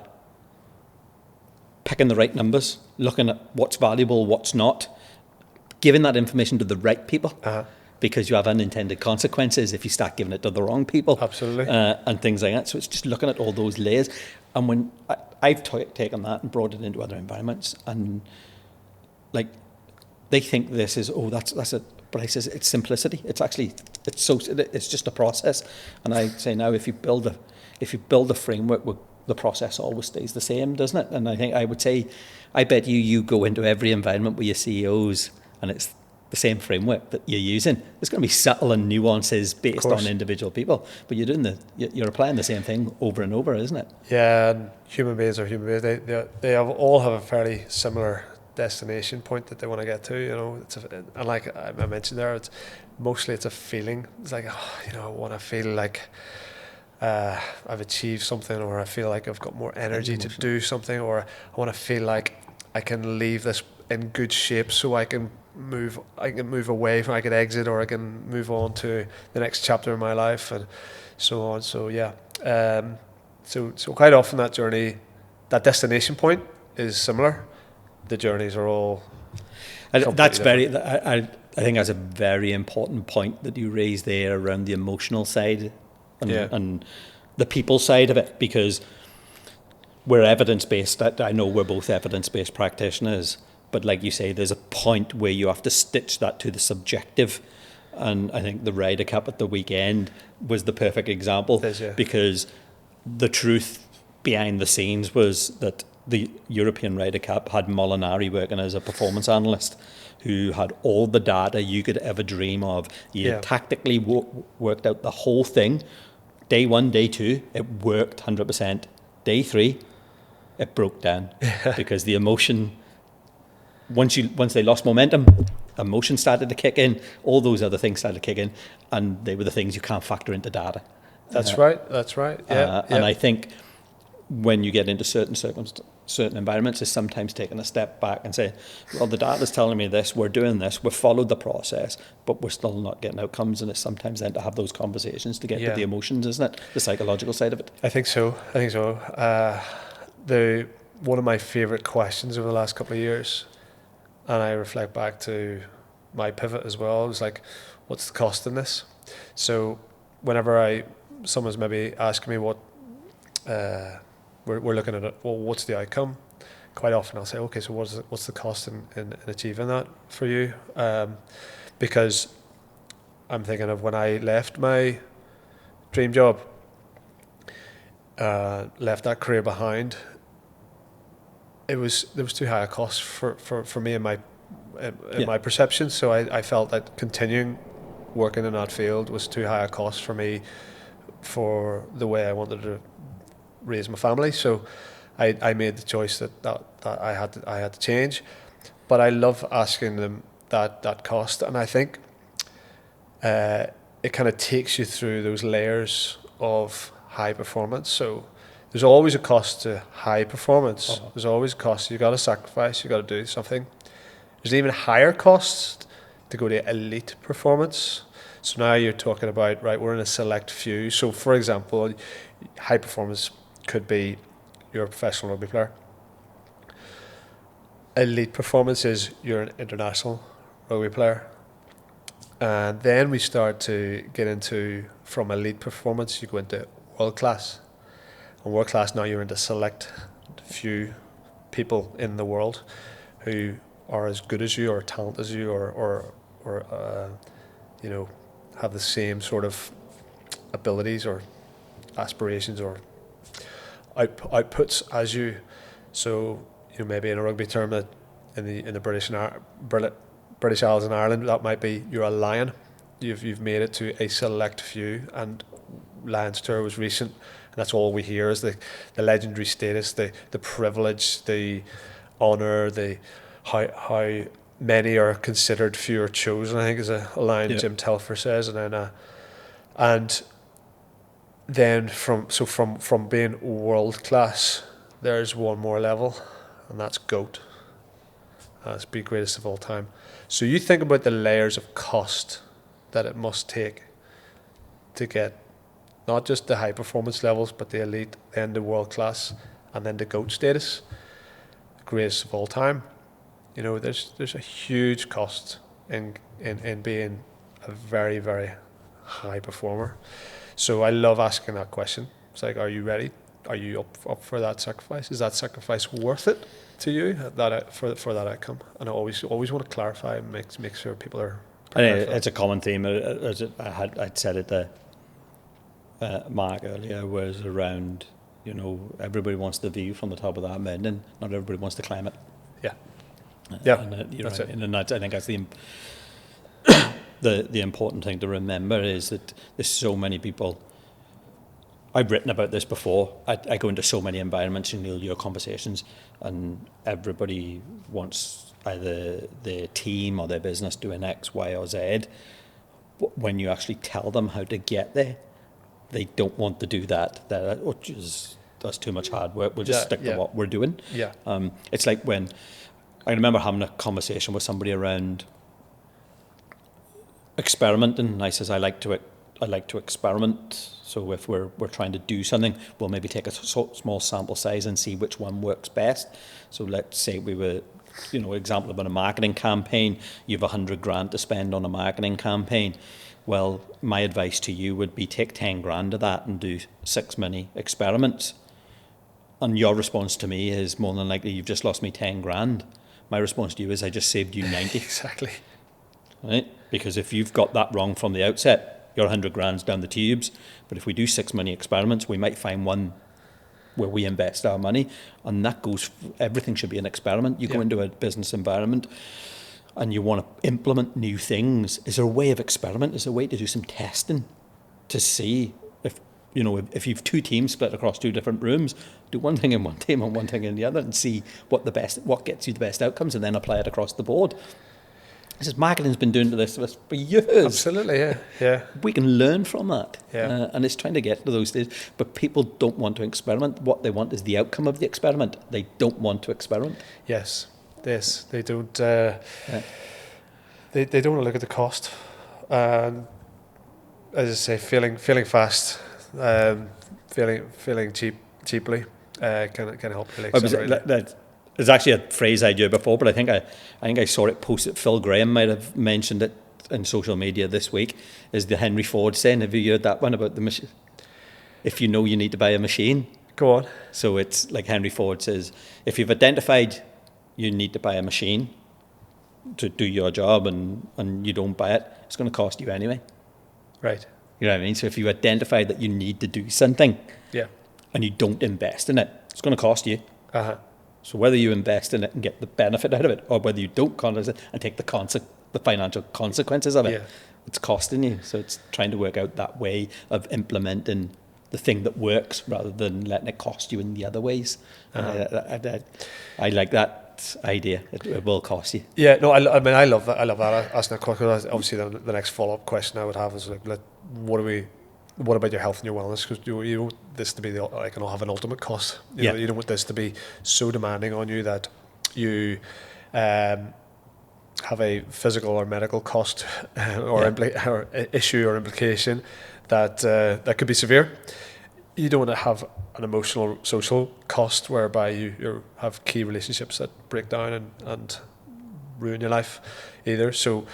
picking the right numbers, looking at what's valuable, what's not, giving that information to the right people. because you have unintended consequences if you start giving it to the wrong people. Absolutely. And things like that. So it's just looking at all those layers. And when I've taken that and brought it into other environments, and like they think this is, that's it. But I says it's simplicity. It's actually, it's just a process. And I say now, if you build a framework, the process always stays the same, doesn't it? And I would say, I bet you go into every environment with your CEOs, and it's the same framework that you're using. There's going to be subtle and nuances based on individual people, but you're applying the same thing over and over, isn't it? Yeah, and human beings are human beings. They all have a fairly similar destination point that they want to get to. You know, and like I mentioned there, it's a feeling. It's like, I want to feel like I've achieved something, or I feel like I've got more energy to do something, or I want to feel like I can leave this in good shape so I can move away from, I can exit, or I can move on to the next chapter in my life, and so on. So yeah, so quite often that journey, that destination point is similar. The journeys are all that's different. I think that's a very important point that you raised there around the emotional side and the people side of it, because we're evidence-based. I know we're both evidence-based practitioners, but like you say, there's a point where you have to stitch that to the subjective. And I think the Ryder Cup at the weekend was the perfect example, because the truth behind the scenes was that the European Ryder Cup had Molinari working as a performance analyst who had all the data you could ever dream of. He had tactically worked out the whole thing. Day 1, day 2, it worked 100%. Day 3, it broke down because the emotion, once they lost momentum, emotion started to kick in, all those other things started to kick in, and they were the things you can't factor into data. That's right. Yeah. And I think when you get into certain environments, is sometimes taking a step back and say, well, the data's telling me this, we're doing this, we've followed the process, but we're still not getting outcomes. And it's sometimes then to have those conversations to get to the emotions, isn't it? The psychological side of it. I think so. One of my favourite questions over the last couple of years, and I reflect back to my pivot as well, was like, what's the cost in this? So whenever someone's maybe asking me what we're looking at it, well, what's the outcome? Quite often I'll say, okay, so what's the cost in achieving that for you? Because I'm thinking of when I left my dream job, left that career behind. There was too high a cost for me in my perception. So I felt that continuing working in that field was too high a cost for me for the way I wanted to raise my family. So I made the choice that I had to change. But I love asking them that cost, and I think it kind of takes you through those layers of high performance. So there's always a cost to high performance. There's always a cost. You've got to sacrifice. You've got to do something. There's even higher costs to go to elite performance. So now you're talking about, right, we're in a select few. So for example, high performance could be you're a professional rugby player. Elite performance is you're an international rugby player. And then we start to get into, from elite performance, you go into world class. And world class, now you're into select few people in the world who are as good as you, or talented as you, or have the same sort of abilities or aspirations or outputs as you. So maybe in a rugby term, that in the British Isles and Ireland, that might be you're a lion. You've made it to a select few, and Lions Tour was recent, and that's all we hear is the legendary status, the privilege, the honour, the how many are considered, few are chosen, I think is a line Jim Telfer says, and then from being world class, there's one more level, and that's GOAT. That's be greatest of all time. So you think about the layers of cost that it must take to get not just the high performance levels, but the elite, then the world class, and then the GOAT status, greatest of all time. There's a huge cost in being a very, very high performer. So I love asking that question. It's like, are you ready? Are you up for that sacrifice? Is that sacrifice worth it to you for that outcome? And I always want to clarify and make sure people are. It's a common theme. I'd said it to Mark earlier, was around, everybody wants the view from the top of that mountain. Not everybody wants to climb it. Yeah. And, that's it. And I think that's the important thing to remember, is that there's so many people. I've written about this before. I go into so many environments and you'll hear conversations, and everybody wants either their team or their business doing X, Y, or Z. But when you actually tell them how to get there, they don't want to do that. That's too much hard work. We'll just stick to what we're doing. Yeah. It's like when I remember having a conversation with somebody around experimenting, and I says I like to experiment. So if we're trying to do something, we'll maybe take a small sample size and see which one works best. So let's say we were, example about a marketing campaign, you have 100 grand to spend on a marketing campaign. Well, my advice to you would be take 10 grand of that and do 6 mini experiments. And your response to me is, more than likely, you've just lost me 10 grand. My response to you is, I just saved you 90. Exactly. Right? Because if you've got that wrong from the outset, your 100 grand's down the tubes. But if we do 6 mini experiments, we might find one where we invest our money, and that goes. Everything should be an experiment. You go into a business environment, and you want to implement new things. Is there a way of experiment? Is there a way to do some testing to see if you've 2 teams split across 2 different rooms, do one thing in one team and one thing in the other, and see what gets you the best outcomes, and then apply it across the board. This is marketing's been doing this to us for years. Absolutely, yeah. We can learn from that. Yeah. And it's trying to get to those days. But people don't want to experiment. What they want is the outcome of the experiment. They don't want to experiment. Yes, they don't. They don't want to look at the cost. And as I say, feeling fast, feeling cheaply can help really accelerate. There's actually a phrase I'd heard before, but I think I saw it posted. Phil Graham might have mentioned it in social media this week. Is the Henry Ford saying? Have you heard that one about the machine? If you know you need to buy a machine, go on. So it's like Henry Ford says: if you've identified you need to buy a machine to do your job, and you don't buy it, it's going to cost you anyway. Right. You know what I mean? So if you identify that you need to do something, and you don't invest in it, it's going to cost you. So whether you invest in it and get the benefit out of it, or whether you don't invest it and take the financial consequences of it, it's costing you. So it's trying to work out that way of implementing the thing that works rather than letting it cost you in the other ways. I like that idea. It will cost you. Yeah, no, I love that. I love that. Asking that question. Obviously, the next follow-up question I would have is like, what about your health and your wellness? Because you don't want this to be have an ultimate cost. You know, you don't want this to be so demanding on you that you have a physical or medical cost or issue or implication that could be severe. You don't want to have an emotional, social cost whereby you have key relationships that break down and ruin your life either. So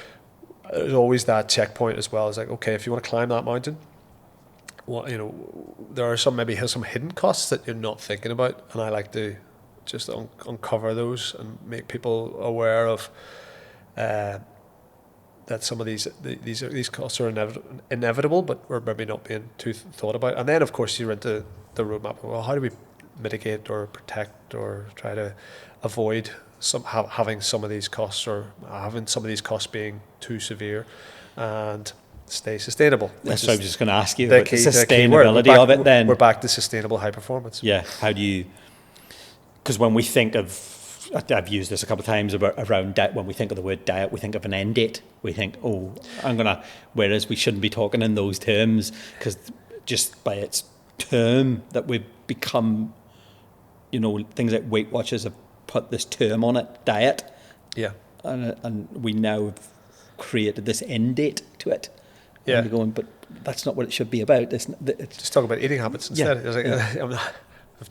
there's always that checkpoint as well. It's like, okay, if you want to climb that mountain, there are some hidden costs that you're not thinking about, and I like to just uncover those and make people aware of that some of these costs are inevitable, but we're maybe not being too thought about. And then, of course, you're into the roadmap. Well, how do we mitigate or protect or try to avoid having some of these costs, or having some of these costs being too severe, and stay sustainable. That's what I was just going to ask you about the sustainability of it. Then we're back to sustainable high performance. Yeah, how do you? Because when we think of, I've used this a couple of times around diet. When we think of the word diet, we think of an end date. We think, whereas we shouldn't be talking in those terms, because just by its term that we've become, things like Weight Watchers have put this term on it, diet. Yeah, and we now have created this end date to it. Yeah, and you're going, but that's not what it should be about. It's just talk about eating habits instead.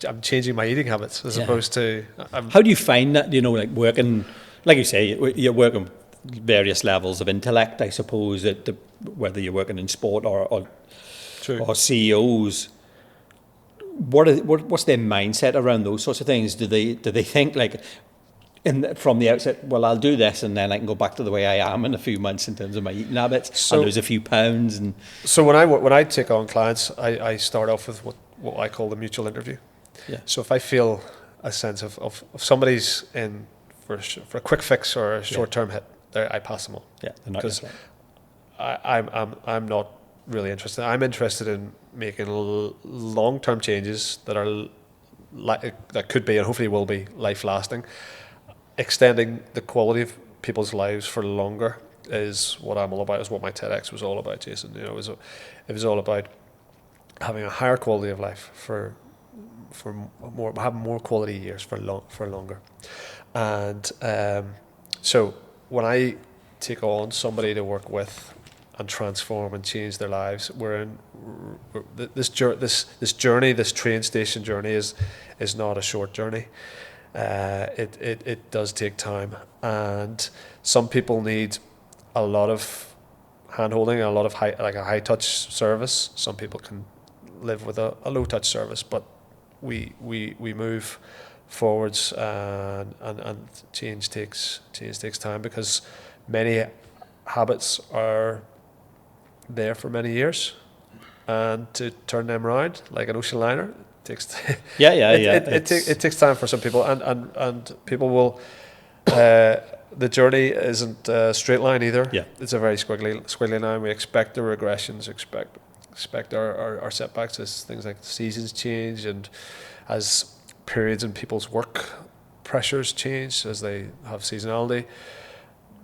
I'm changing my eating habits as opposed to. How do you find that? Working, like you say, you're working various levels of intellect, I suppose, that whether you're working in sport or CEOs. What's their mindset around those sorts of things? Do they think like from the outset, well, I'll do this and then I can go back to the way I am in a few months in terms of my eating habits, and lose a few pounds? And so when I take on clients, I start off with what I call the mutual interview. Yeah. So if I feel a sense of somebody's in for a quick fix or a short-term hit, I pass them on. Yeah, because I'm not really interested. I'm interested in making long-term changes that are that could be and hopefully will be life-lasting. Extending the quality of people's lives for longer is what I'm all about. Is what my TEDx was all about, Jason. You know, it was all about having a higher quality of life for having more quality years for longer. And so when I take on somebody to work with and transform and change their lives, this journey, this train station journey is not a short journey. It does take time, and some people need a lot of hand-holding, a lot of a high-touch service. Some people can live with a low-touch service, but we move forwards, and change takes time, because many habits are there for many years, and to turn them around like an ocean liner takes it takes time for some people, and people will the journey isn't a straight line either. It's a very squiggly line. We expect the regressions, expect our setbacks as things like seasons change, and as periods in people's work pressures change, as they have seasonality,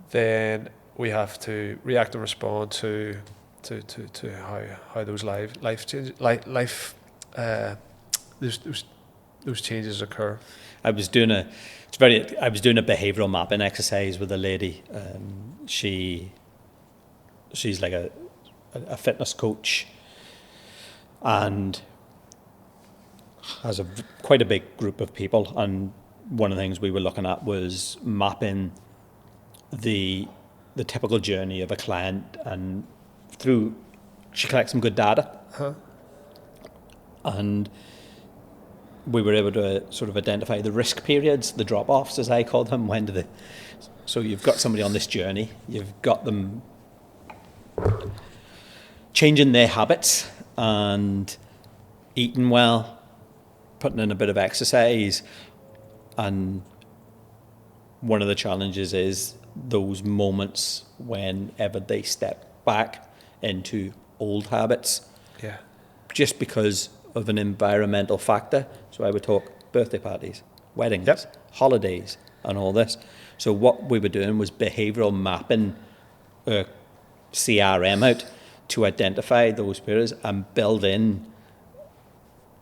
then we have to react and respond to how those those changes occur. I was doing a behavioural mapping exercise with a lady. She's like a fitness coach, and has quite a big group of people. And one of the things we were looking at was mapping the typical journey of a client, and she collects some good data. And we were able to sort of identify the risk periods, the drop-offs, as I call them. So you've got somebody on this journey, you've got them changing their habits and eating well, putting in a bit of exercise, and one of the challenges is those moments whenever they step back into old habits, just because of an environmental factor. So I would talk birthday parties, weddings, holidays, and all this. So what we were doing was behavioural mapping, CRM out to identify those periods and build in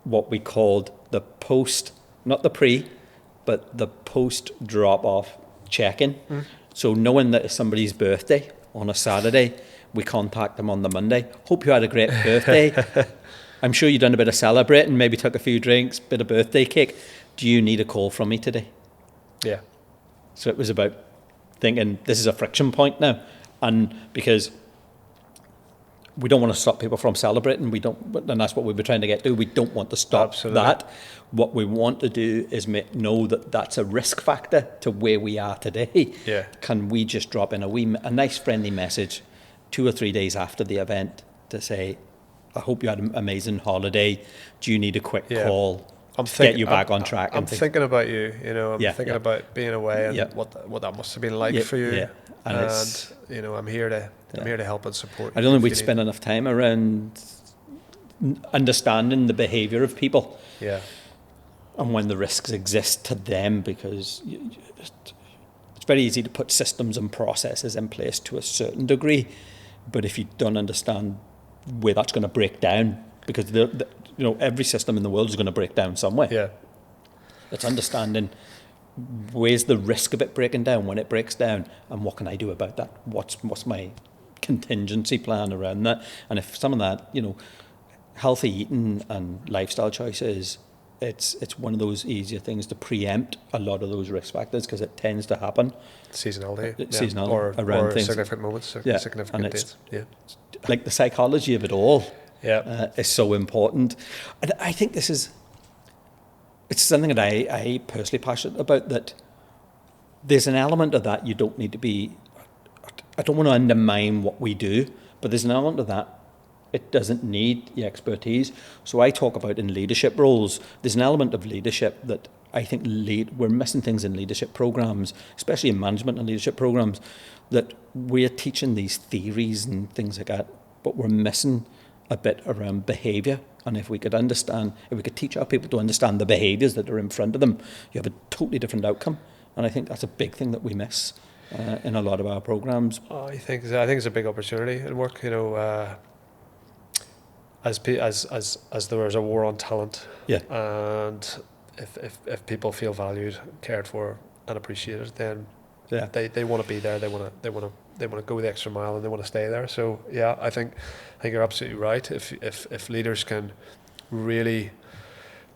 what we called the post, not the pre, but the post drop-off check-in. So knowing that it's somebody's birthday on a Saturday, we contact them on the Monday. Hope you had a great birthday. I'm sure you've done a bit of celebrating, maybe took a few drinks, bit of birthday cake. Do you need a call from me today? Yeah. So it was about thinking this is a friction point now, and because we don't want to stop people from celebrating, and that's what we were trying to get to. We don't want to stop that. What we want to do is know that that's a risk factor to where we are today. Yeah. Can we just drop in a nice friendly message 2 or 3 days after the event to say, I hope you had an amazing holiday. Do you need a quick call? Get you back on track. I'm thinking about you. I'm thinking about being away and what that must have been like for you. Yeah. And I'm here to help and support you. I don't think we'd spend enough time around understanding the behaviour of people. Yeah. And when the risks exist to them, because it's very easy to put systems and processes in place to a certain degree, but if you don't understand where that's going to break down, because every system in the world is going to break down somewhere. Yeah. It's understanding where's the risk of it breaking down when it breaks down, and what can I do about that? What's my contingency plan around that? And if some of that, healthy eating and lifestyle choices it's one of those easier things to preempt a lot of those risk factors because it tends to happen. Seasonality, or around things. Significant moments, significant and dates. Like the psychology of it all is so important. And I think it's something that I personally passionate about, that there's an element of that you don't need to be, I don't want to undermine what we do, but there's an element of that it doesn't need the expertise. So I talk about in leadership roles, there's an element of leadership that I think we're missing things in leadership programs, especially in management and leadership programs, that we're teaching these theories and things like that, but we're missing a bit around behaviour. And if we could teach our people to understand the behaviours that are in front of them, you have a totally different outcome. And I think that's a big thing that we miss in a lot of our programs. I think it's a big opportunity in work. As there is a war on talent, and if people feel valued, cared for, and appreciated, then they want to be there. They want to go the extra mile, and they want to stay there. So I think you're absolutely right. If leaders can really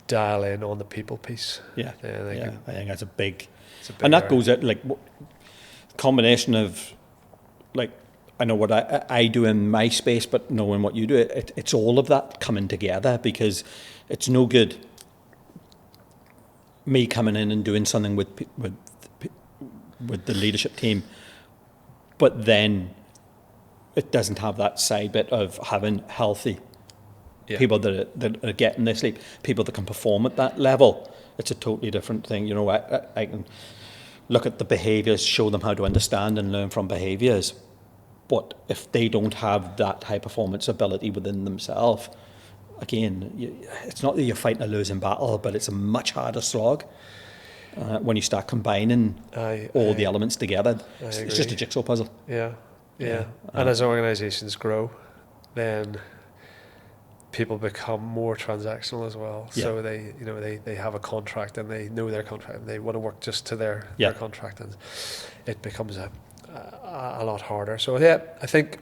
dial in on the people piece, I think that's a big and that goes at like combination of like. I know what I do in my space, but knowing what you do, it's all of that coming together, because it's no good me coming in and doing something with the leadership team, but then it doesn't have that side bit of having healthy people that are getting their sleep, people that can perform at that level. It's a totally different thing. I can look at the behaviours, show them how to understand and learn from behaviours. But if they don't have that high performance ability within themselves, again, it's not that you're fighting a losing battle, but it's a much harder slog when you start combining all the elements together. It's just a jigsaw puzzle. Yeah. And as organisations grow, then people become more transactional as well. Yeah. So they have a contract and they know their contract and they want to work just to their contract, and it becomes a lot harder. So I think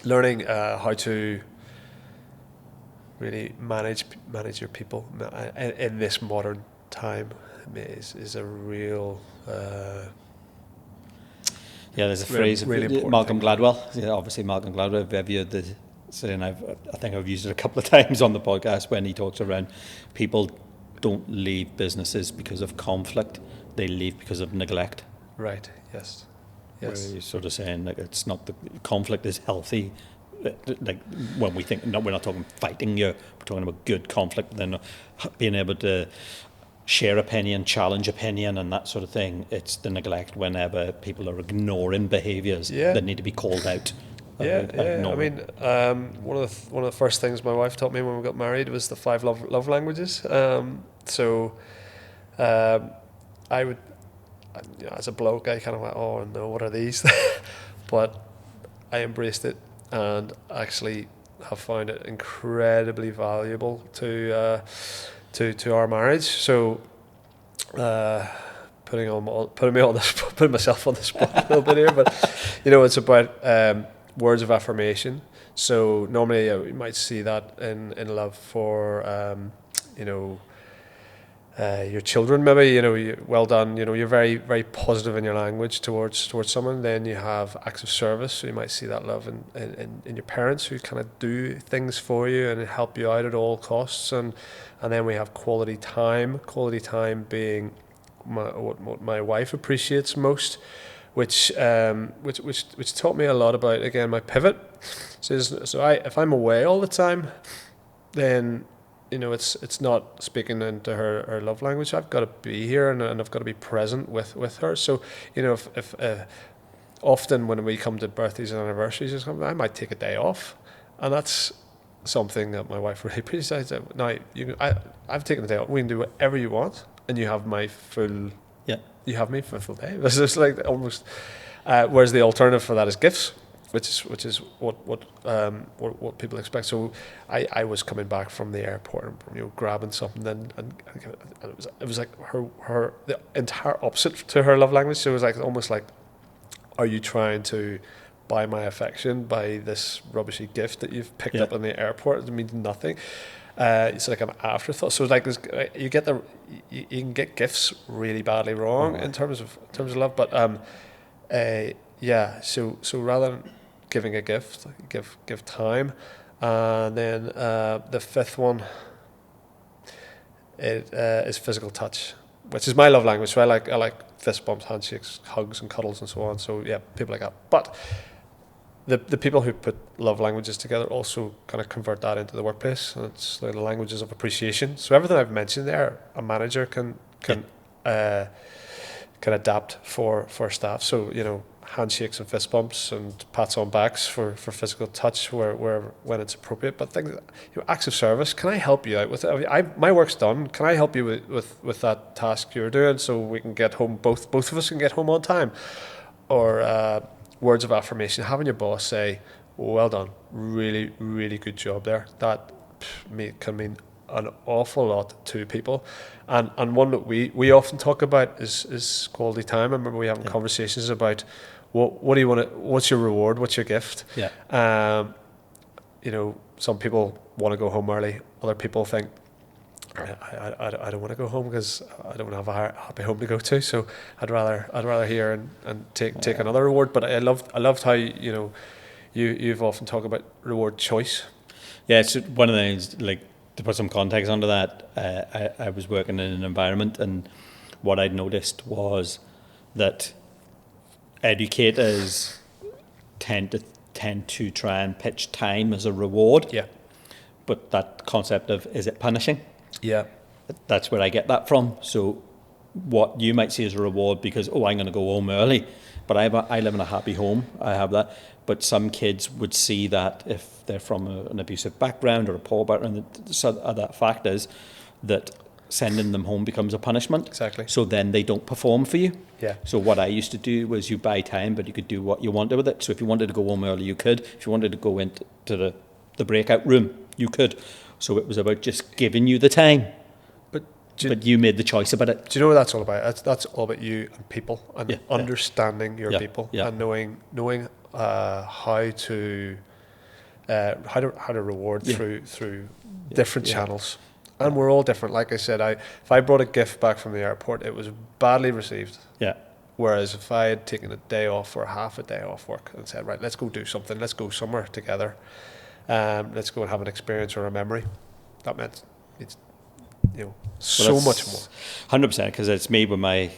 learning how to really manage your people in this modern time is a real there's a phrase really of Malcolm Gladwell. Obviously Malcolm Gladwell, if ever heard the saying, I think I've used it a couple of times on the podcast, when he talks around people don't leave businesses because of conflict, they leave because of neglect. Right. Yes. Where you're sort of saying like it's not the conflict is healthy. Like when we think, we're not talking fighting here, we're talking about good conflict, then being able to share opinion, challenge opinion, and that sort of thing. It's the neglect whenever people are ignoring behaviours that need to be called out. I mean, one of the first things my wife taught me when we got married was the 5 love languages. So I would, as a bloke, I kind of went, oh no, what are these? But I embraced it and actually have found it incredibly valuable to our marriage. So putting myself on the spot a little bit here, but it's about words of affirmation. So normally you might see that in love for your children, maybe, well done, you're very, very positive in your language towards someone. Then you have acts of service, so you might see that love in your parents, who kind of do things for you and help you out at all costs. And then we have quality time being what my wife appreciates most, which taught me a lot about, again, my pivot. So if I'm away all the time, then it's not speaking into her love language. I've got to be here and I've got to be present with her. So if often when we come to birthdays and anniversaries or something, I might take a day off, and that's something that my wife really appreciates. Now I've taken a day off. We can do whatever you want, and you have my full. You have me for a full day. It's just like almost. Whereas the alternative for that is gifts, which is what people expect. So I was coming back from the airport and grabbing something, and it was like her the entire opposite to her love language. So it was like almost like, are you trying to buy my affection by this rubbishy gift that you've picked up in the airport? It means nothing. It's like an afterthought. So like you can get gifts really badly wrong in terms of love, but yeah. So rather than giving a gift, give time, and then the fifth one is physical touch, which is my love language. So I like fist bumps, handshakes, hugs, and cuddles, and so on. So yeah, people like that. But the people who put love languages together also kind of convert that into the workplace, and it's like the languages of appreciation. So everything I've mentioned there, a manager can adapt for staff. So handshakes and fist bumps and pats on backs for physical touch where when it's appropriate. But things, acts of service. Can I help you out with it? My work's done. Can I help you with that task you're doing so we can get home? Both of us can get home on time. Or words of affirmation. Having your boss say, "Well done, really, really good job there." That can mean an awful lot to people, and one that we often talk about is quality time. I remember we having conversations about what do you want to, what's your reward, what's your gift. Some people want to go home early, other people think I don't want to go home because I don't have a happy home to go to, so I'd rather hear and take another reward. But I loved how you've often talked about reward choice. Yeah, it's one of the things, like, to put some context onto that, I was working in an environment, and what I'd noticed was that educators tend to try and pitch time as a reward. Yeah. But that concept of, is it punishing? Yeah. That's where I get that from. So what you might see as a reward because, I'm going to go home early, but I live in a happy home, I have that. But some kids would see that if they're from an abusive background or a poor background, so that fact is that sending them home becomes a punishment. Exactly. So then they don't perform for you. Yeah. So what I used to do was you buy time, but you could do what you wanted with it. So if you wanted to go home early, you could. If you wanted to go into the breakout room, you could. So it was about just giving you the time. But you made the choice about it. Do you know what that's all about? That's all about you and people and understanding your people and knowing how to reward through different channels. And we're all different. Like I said, if I brought a gift back from the airport, it was badly received. Yeah. Whereas if I had taken a day off or half a day off work and said, right, let's go do something, let's go somewhere together, let's go and have an experience or a memory, that meant it's so much more. 100%, because it's me with my,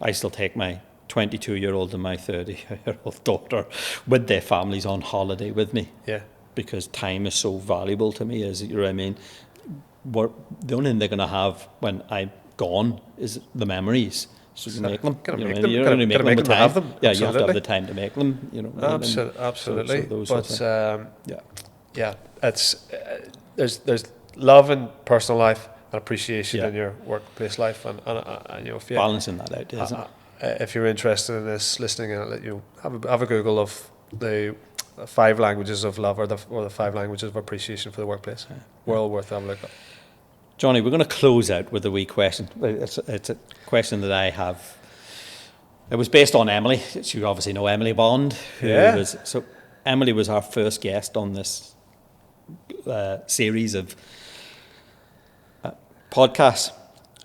I still take my 22-year-old and my 30-year-old daughter with their families on holiday with me. Yeah. Because time is so valuable to me, the only thing they're going to have when I'm gone is the memories. So you make them. You're going to make them with time. Have them. Yeah, you have to have the time to make them. Absolutely. It's there's love in personal life and appreciation in your workplace life, and if you balancing that out, isn't it? If you're interested in this, listening, and let you have a Google of the 5 languages of love or the 5 languages of appreciation for the workplace. Well worth having a look at. Jonny, we're going to close out with a wee question. It's a question that I have. It was based on Emily. You obviously know Emily Bond. Emily was our first guest on this series of podcasts,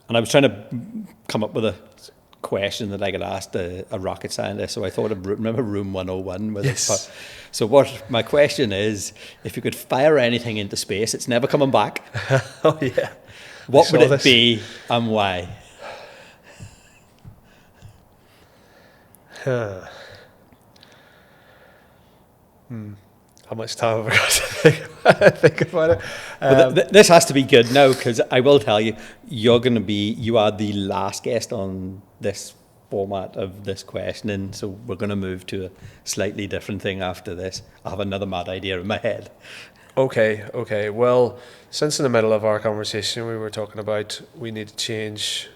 and I was trying to come up with a question that I could ask a rocket scientist. So I thought of remember Room 101 with yes. So what my question is, if you could fire anything into space, it's never coming back. Oh yeah. What would it be and why? How much time have I got to think about it? This has to be good now, because I will tell you, you are the last guest on this format of this questioning, so we're going to move to a slightly different thing after this. I have another mad idea in my head. Okay. Well, since in the middle of our conversation we were talking about we need to change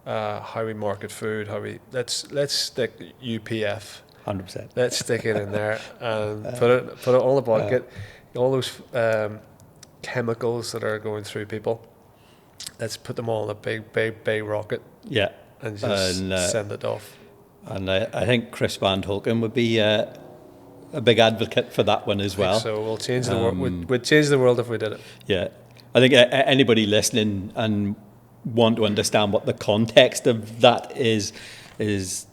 how we market food, let's stick UPF. 100%. Let's stick it in there and put it on the bucket. All those chemicals that are going through people, let's put them all in a big rocket. Yeah. And just send it off. And I think Chris Van Holken would be a big advocate for that one as well. So we'll change the world. We'd change the world if we did it. Yeah, I think anybody listening and want to understand what the context of that is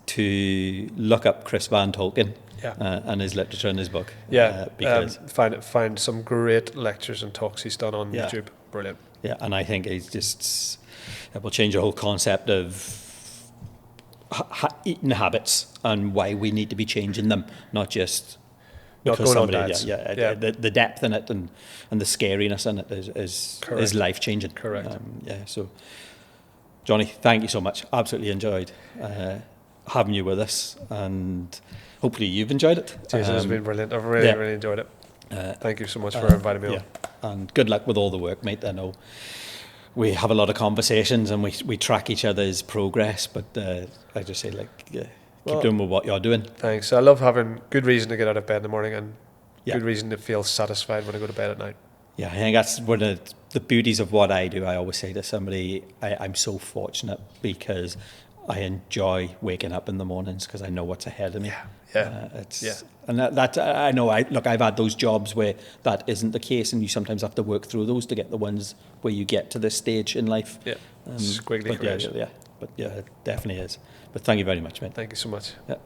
to look up Chris Van Tolkien. And his literature in his book. Because find some great lectures and talks he's done on YouTube. Brilliant. Yeah, and I think it will change the whole concept of eating habits and why we need to be changing them, not just because somebody. The depth in it and the scariness in it is life changing. Correct. So, Jonny, thank you so much. Absolutely enjoyed having you with us, and hopefully you've enjoyed it. Cheers, it's been brilliant. I've really enjoyed it. Thank you so much for inviting me on. And good luck with all the work, mate. I know we have a lot of conversations and we track each other's progress, but I just say, keep doing with what you're doing. Thanks. I love having good reason to get out of bed in the morning and good reason to feel satisfied when I go to bed at night. Yeah, I think that's one of the beauties of what I do. I always say to somebody, I'm so fortunate because I enjoy waking up in the mornings because I know what's ahead of me. And that I know. I've had those jobs where that isn't the case, and you sometimes have to work through those to get the ones where you get to this stage in life. Squiggly careers. But it definitely is. But thank you very much, mate. Thank you so much. Yeah.